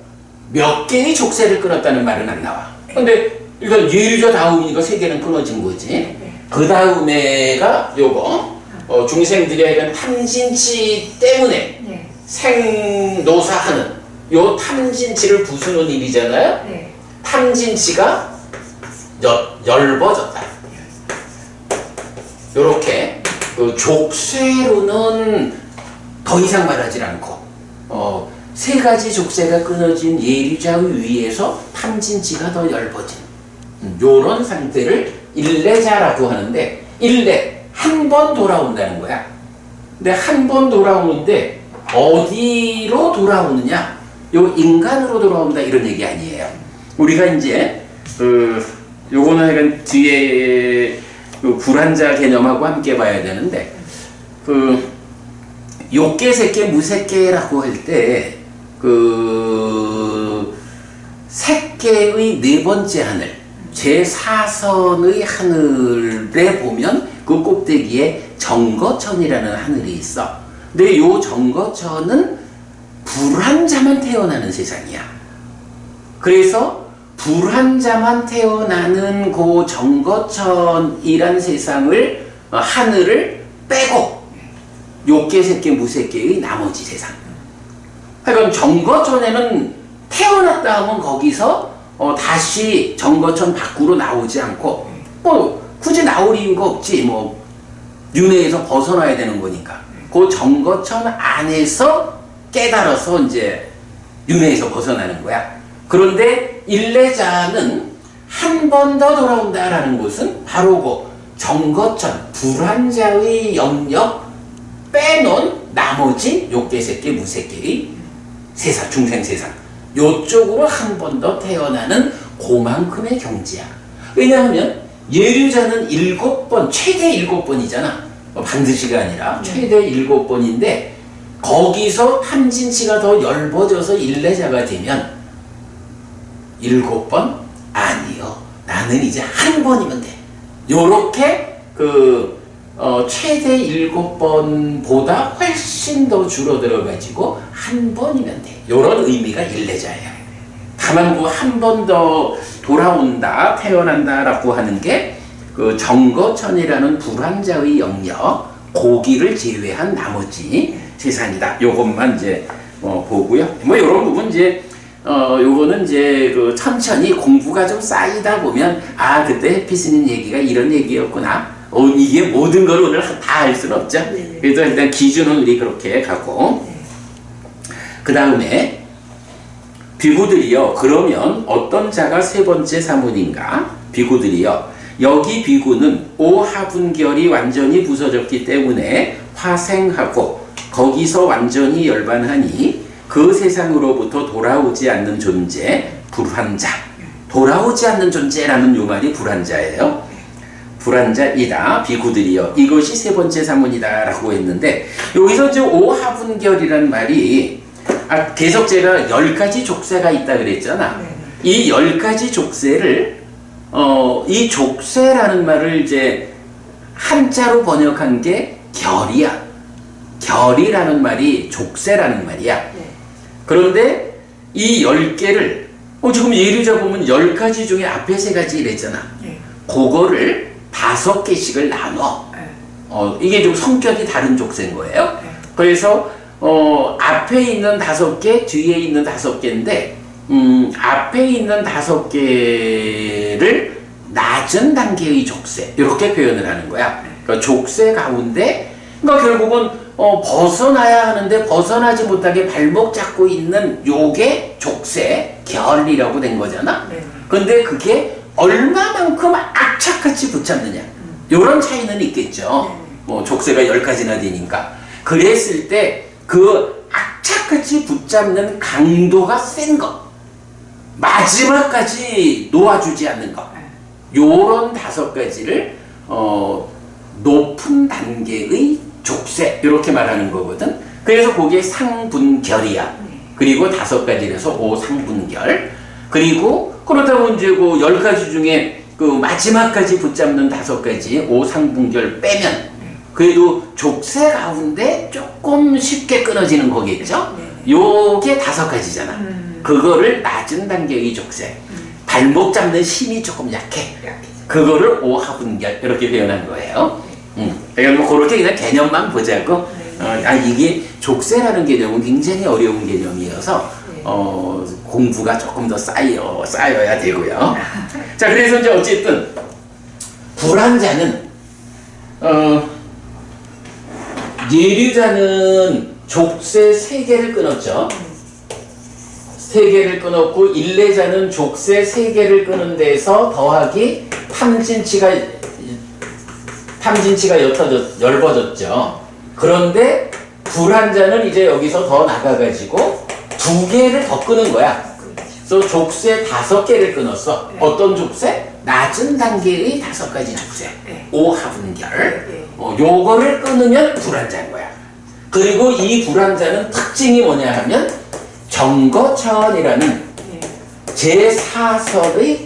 몇 개의 족쇄를 끊었다는 말은 안 나와. 근데 일단 예류자 다음이니까 3개는 끊어진 거지. 그 다음에가 요거 중생들이 하여간 탐진치 때문에 생노사하는 요 탐진치를 부수는 일이잖아요. 탐진치가 엷어졌다. 요렇게 그 족쇄로는 더 이상 말하지 않고 3가지 족쇄가 끊어진 예류자의 위에서 탐진치가 더 엷어진 요런 상태를 일례자라고 하는데 일례 한 번 돌아온다는 거야. 근데 한 번 돌아오는데 어디로 돌아오느냐? 요 인간으로 돌아온다 이런 얘기 아니에요. 우리가 이제 요거는 약간 뒤에 불환자 개념하고 함께 봐야 되는데 욕계, 색계, 무색계라고 할 때 색계의 4번째 하늘 제4선의 하늘에 보면 그 꼭대기에 정거천이라는 하늘이 있어. 근데 요 정거천은 불환자만 태어나는 세상이야. 그래서 불환자만 태어나는 그 정거천이란 세상을 하늘을 빼고 욕계, 색계, 무색계의 나머지 세상. 그러니까 정거천에는 태어났다 하면 거기서 다시 정거천 밖으로 나오지 않고 뭐 굳이 나올 이유가 없지. 뭐 윤회에서 벗어나야 되는 거니까. 그 정거천 안에서 깨달아서 이제 윤회에서 벗어나는 거야. 그런데 일례자는 한 번 더 돌아온다라는 것은 바로 그 정거천 불환자의 영역 빼놓은 나머지 욕계, 색계, 무색계의 세상, 중생세상 요쪽으로 한 번 더 태어나는 그만큼의 경지야. 왜냐하면 예류자는 7번, 최대 7번이잖아. 반드시가 아니라 최대 7번인데 거기서 탐진치가 더 넓어져서 일례자가 되면 7번? 아니요. 나는 이제 한 번이면 돼. 요렇게 최대 7번보다 훨씬 더 줄어들어가지고 한 번이면 돼. 요런 의미가 일례자예요. 다만 그 한 번 더 돌아온다, 태어난다라고 하는 게 그 정거천이라는 불환자의 영역, 고기를 제외한 나머지 세상이다. 요것만 이제 보고요. 뭐 요런 부분 이제 요거는 이제 그 천천히 공부가 좀 쌓이다 보면 그때 해피스님 얘기가 이런 얘기였구나. 이게 모든 걸 오늘 다 할 수는 없죠. 그래도 일단 기준은 우리 그렇게 가고 그 다음에 비구들이요. 그러면 어떤 자가 세 번째 사문인가? 비구들이요. 여기 비구는 오하분결이 완전히 부서졌기 때문에 화생하고 거기서 완전히 열반하니 그 세상으로부터 돌아오지 않는 존재, 불환자. 돌아오지 않는 존재라는 요 말이 불환자예요. 불환자이다. 비구들이여. 이것이 세 번째 사문이다. 라고 했는데 여기서 이제 오하분결이라는 말이 계속 제가 10가지 족쇄가 있다 그랬잖아. 이 10가지 족쇄를 이 족쇄라는 말을 이제 한자로 번역한 게 결이야. 결이라는 말이 족쇄라는 말이야. 그런데 이 10개를 지금 예류자 보면 10가지 중에 앞에 3가지 이랬잖아. 그거를 5개씩을 나눠. 이게 좀 성격이 다른 족쇄인 거예요. 그래서 앞에 있는 5개, 뒤에 있는 5개인데 앞에 있는 5개를 낮은 단계의 족쇄 이렇게 표현을 하는 거야. 그러니까 족쇄 가운데 그러니까 결국은 벗어나야 하는데 벗어나지 못하게 발목 잡고 있는 요게 족쇄 결이라고 된 거잖아. 근데 그게 얼마만큼 악착같이 붙잡느냐 요런 차이는 있겠죠. 족쇄가 10가지나 되니까 그랬을 때 그 악착같이 붙잡는 강도가 센 것 마지막까지 놓아주지 않는 것 요런 5가지를 높은 단계의 족쇄 이렇게 말하는 거거든. 그래서 그게 상분결이야. 그리고 5가지에서 오상분결. 그리고 그렇다고 이제 그 10가지 중에 그 마지막까지 붙잡는 5가지 오상분결 빼면 그래도 족쇄 가운데 조금 쉽게 끊어지는 거겠죠? 요게 5가지잖아. 그거를 낮은 단계의 족쇄. 발목 잡는 힘이 조금 약해. 그거를 오하분결 이렇게 표현한 거예요. 그러니까 뭐 그렇게 그냥 개념만 보자고. 이게 족쇄라는 개념은 굉장히 어려운 개념이어서 공부가 조금 더 쌓여야 되고요. 자, 그래서 이제 어쨌든 불환자는 예류자는 족쇄 3개를 끊었죠. 3개를 끊었고 일례자는 족쇄 3개를 끊은 데서 더하기 탐진치가 옅어졌죠. 그런데 불환자는 이제 여기서 더 나가가지고 2개를 더 끊은 거야. 그래서 족쇄 5개를 끊었어. 어떤 족쇄? 낮은 단계의 5가지 족쇄. 오하분결. 요거를 끊으면 불환자인 거야. 그리고 이 불환자는 특징이 뭐냐 하면 정거천이라는 제4설의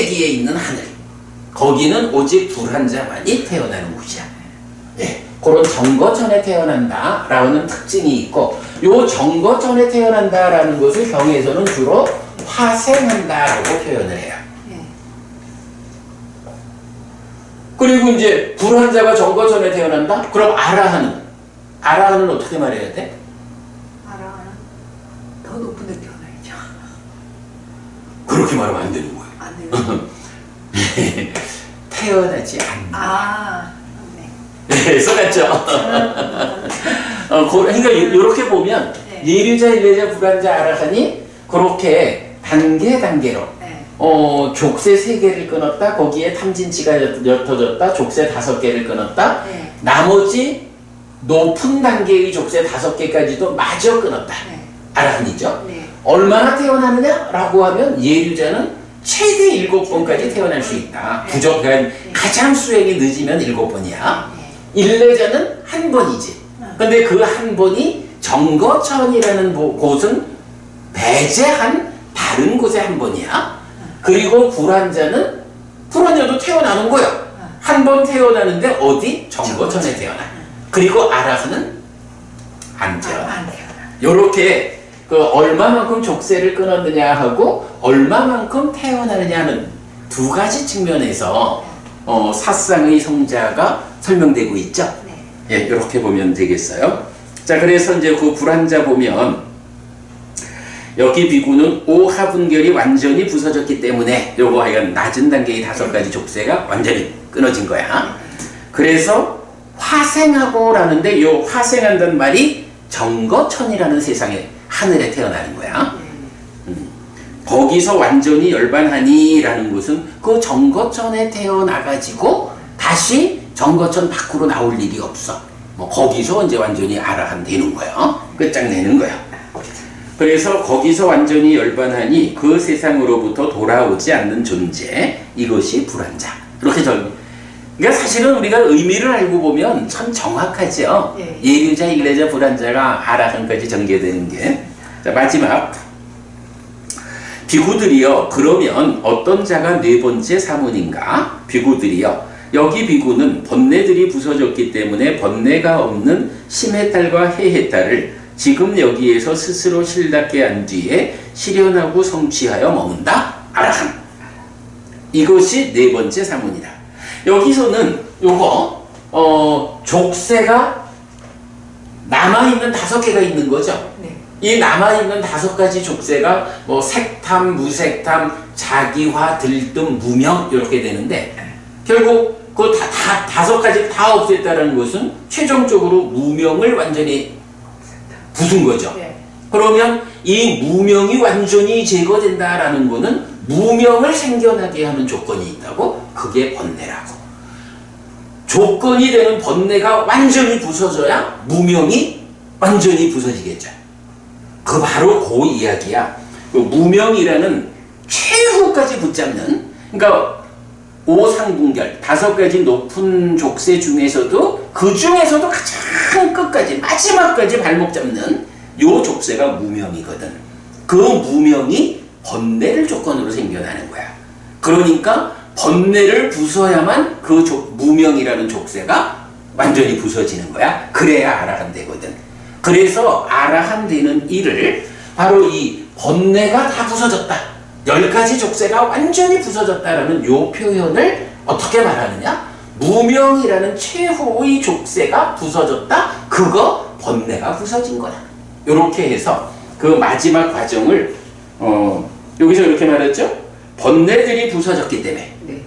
꼭대기에 있는 하늘. 거기는 오직 불환자만이 태어나는 곳이야. 예, 그런 정거천에 태어난다라는 특징이 있고, 요 정거천에 태어난다라는 것을 경에서는 주로 화생한다라고 표현을 해요. 그리고 이제 불환자가 정거천에 태어난다? 그럼 아라한은 어떻게 말해야 돼? 아라한은 더 높은 데 태어나야죠. 그렇게 말하면 안 되는 거예요. 안 돼요. 태어나지 않는다. 아, 네, 써놨죠. 그러니까 이렇게 보면 네. 예류자, 일례자, 불환자, 아라한이 그렇게 단계로 네. 족쇄 3개를 끊었다. 거기에 탐진치가 옅어졌다. 족쇄 5개를 끊었다. 네. 나머지 높은 단계의 족쇄 5개까지도 마저 끊었다. 네. 아라한이죠. 네. 얼마나 태어나느냐라고 하면 예류자는 최대 7번까지 태어날 수 있다. 네. 부족한 가장 수행이 늦으면 7번이야. 일례자는 1번이지. 근데 그 1번이 정거천이라는 곳은 배제한 다른 곳에 1번이야. 그리고 불환자도 태어나는 거야. 1번 태어나는데 어디? 정거천에 태어나. 그리고 아라한은 안 태어나. 안 태어나. 요렇게 그 얼마만큼 족쇄를 끊었느냐 하고 얼마만큼 태어나느냐는 두 가지 측면에서 사상의 성자가 설명되고 있죠. 네. 예, 이렇게 보면 되겠어요. 자, 그래서 이제 그 불환자 보면 여기 비구는 오하분결이 완전히 부서졌기 때문에 요거 하여간 낮은 단계의 5가지 족쇄가 완전히 끊어진 거야. 그래서 화생하고 라는데 요 화생한다는 말이 정거천이라는 세상에 하늘에 태어나는 거야. 거기서 완전히 열반하니 라는 것은 그 정거천에 태어나가지고 다시 정거천 밖으로 나올 일이 없어. 뭐 거기서 이제 완전히 아라한 되는 거야. 끝장내는 거야. 그래서 거기서 완전히 열반하니 그 세상으로부터 돌아오지 않는 존재, 이것이 불환자. 이렇게 그러니까 사실은 우리가 의미를 알고 보면 참 정확하죠. 예. 예류자, 일례자, 불환자가 아라한까지 전개되는 게. 자, 마지막. 비구들이여, 그러면 어떤 자가 4번째 사문인가? 비구들이여, 여기 비구는 번뇌들이 부서졌기 때문에 번뇌가 없는 심해탈과 해해탈을 지금 여기에서 스스로 실답게 한 뒤에 실현하고 성취하여 머문다. 아라한. 이것이 4번째 사문이다. 여기서는 요거 족쇄가 남아있는 5개가 있는 거죠. 네. 이 남아있는 5가지 족쇄가 뭐 색탐, 무색탐, 자기화, 들뜸, 무명 이렇게 되는데 결국 그 5가지 다 없앴다는 것은 최종적으로 무명을 완전히 부순 거죠. 네. 그러면 이 무명이 완전히 제거된다라는 거는 무명을 생겨나게 하는 조건이 있다고. 그게 번뇌라고. 조건이 되는 번뇌가 완전히 부서져야 무명이 완전히 부서지겠죠. 그 바로 그 이야기야. 그 무명이라는 최후까지 붙잡는, 그러니까 오상분결 5가지 높은 족쇄 중에서도 그 중에서도 가장 끝까지 마지막까지 발목 잡는 요 족쇄가 무명이거든. 그 무명이 번뇌를 조건으로 생겨나는 거야. 그러니까 번뇌를 부숴야만 그 무명이라는 족쇄가 완전히 부서지는 거야. 그래야 아라한 되거든. 그래서 아라한 되는 일을 바로 이 번뇌가 다 부서졌다, 10가지 족쇄가 완전히 부서졌다라는 요 표현을 어떻게 말하느냐? 무명이라는 최후의 족쇄가 부서졌다, 그거 번뇌가 부서진 거다. 요렇게 해서 그 마지막 과정을 여기서 이렇게 말했죠? 번뇌들이 부서졌기 때문에 네.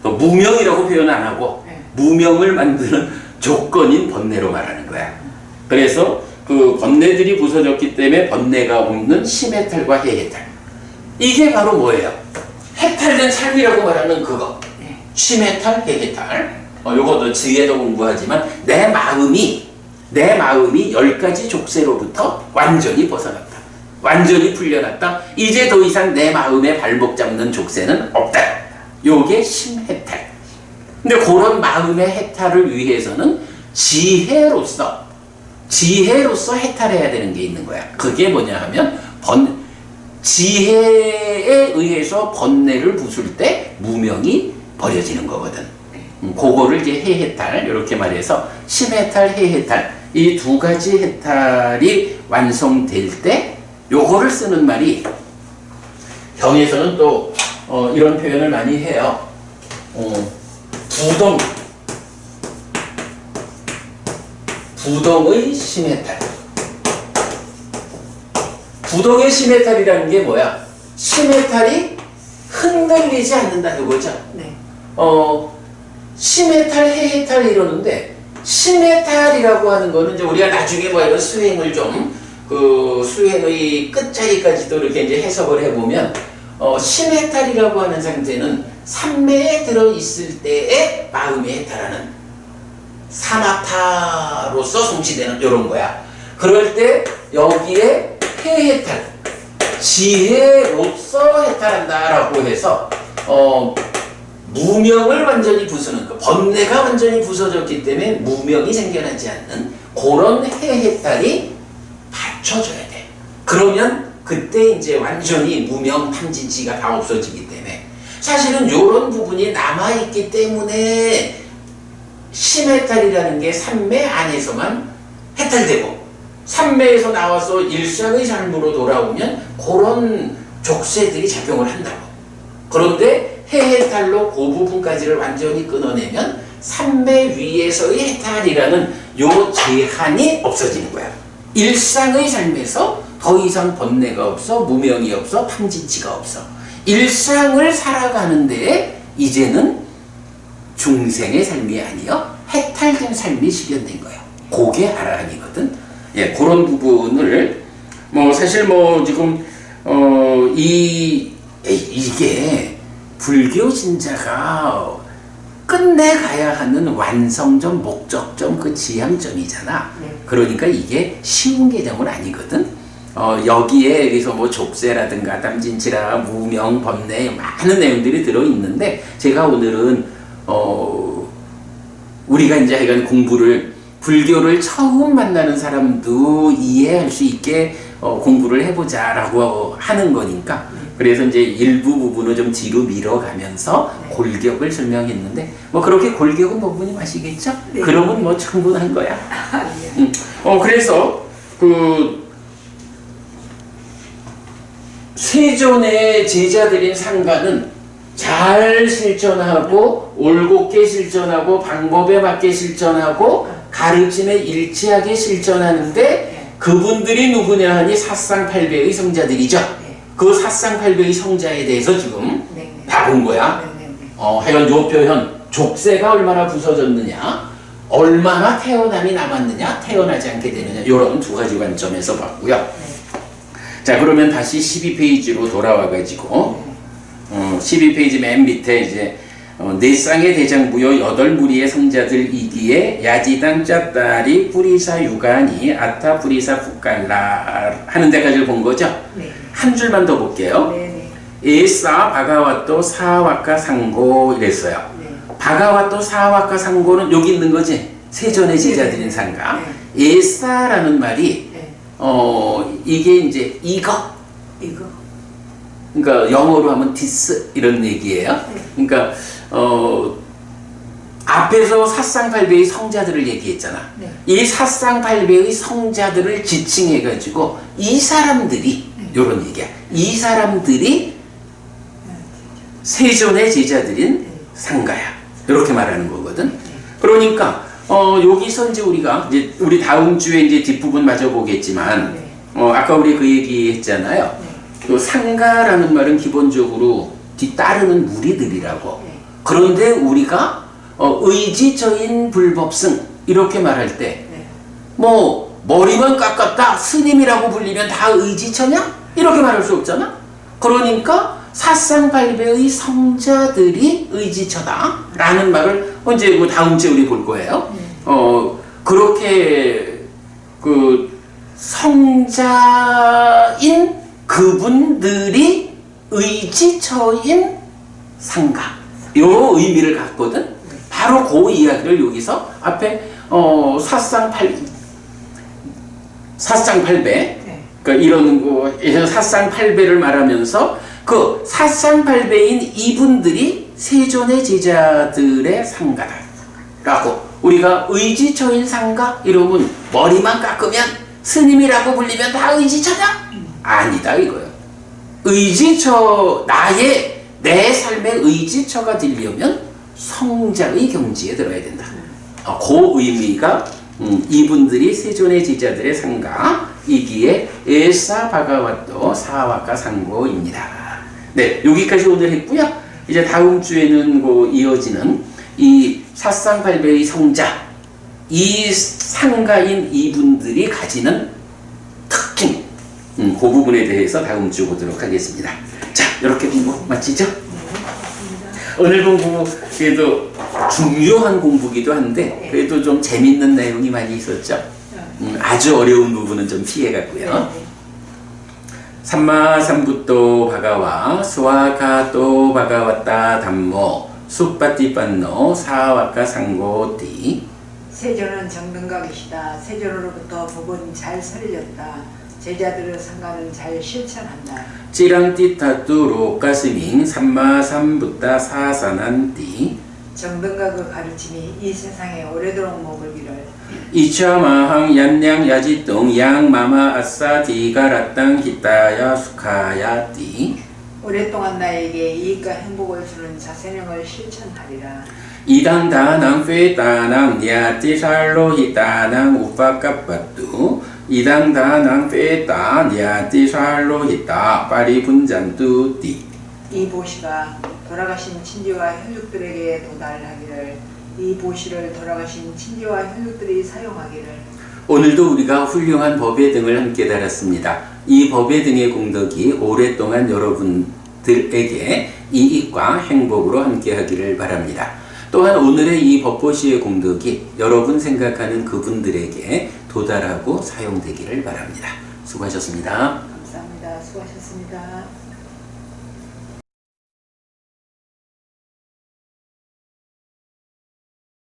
무명이라고 표현 안 하고 네. 무명을 만드는 조건인 번뇌로 말하는 거야. 그래서 그 번뇌들이 부서졌기 때문에 번뇌가 없는 심해탈과 해해탈, 이게 바로 뭐예요? 해탈된 삶이라고 말하는 그거. 네. 심해탈, 해해탈. 요것도 뒤에도 공부하지만 내 마음이 10가지 족쇄로부터 완전히 벗어났다, 완전히 풀려났다. 이제 더 이상 내 마음에 발목 잡는 족쇄는 없다. 요게 심해탈. 근데 그런 마음의 해탈을 위해서는 지혜로서 해탈해야 되는 게 있는 거야. 그게 뭐냐 하면 지혜에 의해서 번뇌를 부술 때 무명이 버려지는 거거든. 그거를 이제 해해탈 이렇게 말해서 심해탈, 해해탈 이 두 가지 해탈이 완성될 때 요거를 쓰는 말이 경에서는 또 이런 표현을 많이 해요. 부동의 심해탈. 부동의 심해탈이라는 게 뭐야? 심해탈이 흔들리지 않는다는 거죠. 네. 심해탈, 해해탈 이러는데 심해탈이라고 하는 거는 이제 우리가 나중에 뭐 이런 수행을 좀 그 수행의 끝자리까지도 이렇게 이제 해석을 해보면 심해탈이라고 하는 상태는 삼매에 들어 있을 때의 마음의 해탈하는 사마타로서 성취되는 이런 거야. 그럴 때 여기에 해해탈, 지혜로서 해탈한다라고 해서 무명을 완전히 부수는 거, 번뇌가 완전히 부서졌기 때문에 무명이 생겨나지 않는 그런 해해탈이 받쳐줘야 돼. 그러면 그때 이제 완전히 무명 탐진치가 다 없어지기 때문에 사실은 이런 부분이 남아있기 때문에 심해탈이라는 게 삼매 안에서만 해탈되고 삼매에서 나와서 일상의 삶으로 돌아오면 그런 족쇄들이 작용을 한다고. 그런데 해해탈로 그 부분까지를 완전히 끊어내면 삼매 위에서의 해탈이라는 요 제한이 없어지는 거야. 일상의 삶에서 더 이상 번뇌가 없어, 무명이 없어, 탐진치가 없어. 일상을 살아가는데 이제는 중생의 삶이 아니여 해탈된 삶이 실현된 거예요. 그게 아라한이거든. 예, 그런 부분을 뭐 사실 뭐 지금 이게 불교 신자가 끝내 가야 하는 완성점, 목적점, 그 지향점이잖아. 네. 그러니까 이게 쉬운 개념은 아니거든. 여기에 여기서 뭐 족쇄라든가 탐진치라 무명, 번뇌 많은 내용들이 들어있는데 제가 오늘은 우리가 이제 하여간 공부를 불교를 처음 만나는 사람도 이해할 수 있게 공부를 해보자라고 하는 거니까 그래서 이제 일부 부분을 좀 뒤로 밀어가면서 골격을 설명했는데 뭐 그렇게 골격은 부분이 마시겠죠? 네. 그러면 뭐 충분한 거야. 예. 그래서 그 세존의 제자들인 상가는 잘 실천하고 올곧게 실천하고 방법에 맞게 실천하고 가르침에 일치하게 실천하는데 그분들이 누구냐 하니 사상팔배의 성자들이죠. 그 사상팔배의 성자에 대해서 지금 다 본 거야. 하여간 요 표현 족쇄가 얼마나 부서졌느냐, 얼마나 태어남이 남았느냐, 태어나지 않게 되느냐 이런 두 가지 관점에서 봤고요. 자, 그러면 다시 12페이지로 돌아와 가지고 12페이지 맨 밑에 이제 네 쌍의 대장부여 여덟 무리의 성자들이기에 야지당 짜따리 뿌리사 유가니 아타 뿌리사 북갈라 하는 데까지를 본 거죠. 네. 한 줄만 더 볼게요. 네. 에사 바가와또 사와카 상고 이랬어요. 네. 바가와또 사와카 상고는 여기 있는 거지. 세존의 제자들인 상가. 에사라는 말이 네. 이게 이제 이거. 그러니까 영어로 하면 this 이런 얘기예요. 그러니까 앞에서 사상팔배의 성자들을 얘기했잖아. 네. 이 사상팔배의 성자들을 지칭해가지고 이 사람들이 요런 얘기야. 이 사람들이 세존의 제자들인 상가야. 이렇게 말하는 거거든. 그러니까 여기서 이제 이제 우리 다음 주에 이제 뒷부분 마저 보겠지만 아까 우리 그 얘기 했잖아요. 그 상가라는 말은 기본적으로 뒤따르는 무리들이라고. 그런데 우리가 의지처인 불법승 이렇게 말할 때 뭐 머리만 깎았다 스님이라고 불리면 다 의지처냐? 이렇게 말할 수 없잖아. 그러니까 사상팔배의 성자들이 의지처다 라는 말을 언제 뭐 다음 주에 우리 볼 거예요. 그렇게 그 성자인 그분들이 의지처인 상가 요 의미를 갖거든. 바로 그 이야기를 여기서 앞에 사상팔배 그러니까 그러니까 이런 거에서 사상팔배를 말하면서 그 사상팔배인 이분들이 세존의 제자들의 상가다라고. 우리가 의지처인 상가 이러면 머리만 깎으면 스님이라고 불리면 다 의지처냐? 아니다 이거예요. 의지처, 내 삶의 의지처가 되려면 성자의 경지에 들어야 된다. 그 의미가 이분들이 세존의 제자들의 상가이기에 에사 바가와토 사와카 상고입니다. 네, 여기까지 오늘 했고요. 이제 다음 주에는 이어지는 이 사상팔배의 성자, 이 상가인 이분들이 가지는 특징, 그 부분에 대해서 다음 주 보도록 하겠습니다. 자, 이렇게 공부 마치죠? 오늘 공부 그래도 중요한 공부기도 한데 그래도 좀 재밌는 내용이 많이 있었죠? 아주 어려운 부분은 좀 피해갔고요. 삼마삼부토 바가와 스와카토 바가와타 담모 수빠띠빤노 사와카 상고띠. 세존은 정등각이시다. 세존으로부터 법은 잘 설렸다. 제자들의 상가는 잘 실천한다. 찌랑띠타뚜 로까스밍 삼마삼부타 사사난띠. 정등각의 가르침이 이 세상에 오래도록 머물기를. 이차마항 얀냥 야지똥 양마마 아싸 디가라땅 히타야 수카야띠. 오랫동안 나에게 이익과 행복을 주는 자세령을 실천하리라. 이당다낭 페다낭 냐띠살로 히타낭 우파까빠뚜. 이당다낭 페다 냐띠살로 히타 파리분잔뚜띠. 이 보시가 돌아가신 친지와 혈육들에게 도달하기를. 이 보시를 돌아가신 친지와 혈육들이 사용하기를. 오늘도 우리가 훌륭한 법의 등을 함께 달았습니다. 이 법의 등의 공덕이 오랫동안 여러분들에게 이익과 행복으로 함께 하기를 바랍니다. 또한 오늘의 이 법보시의 공덕이 여러분 생각하는 그분들에게 도달하고 사용되기를 바랍니다. 수고하셨습니다. 감사합니다. 수고하셨습니다.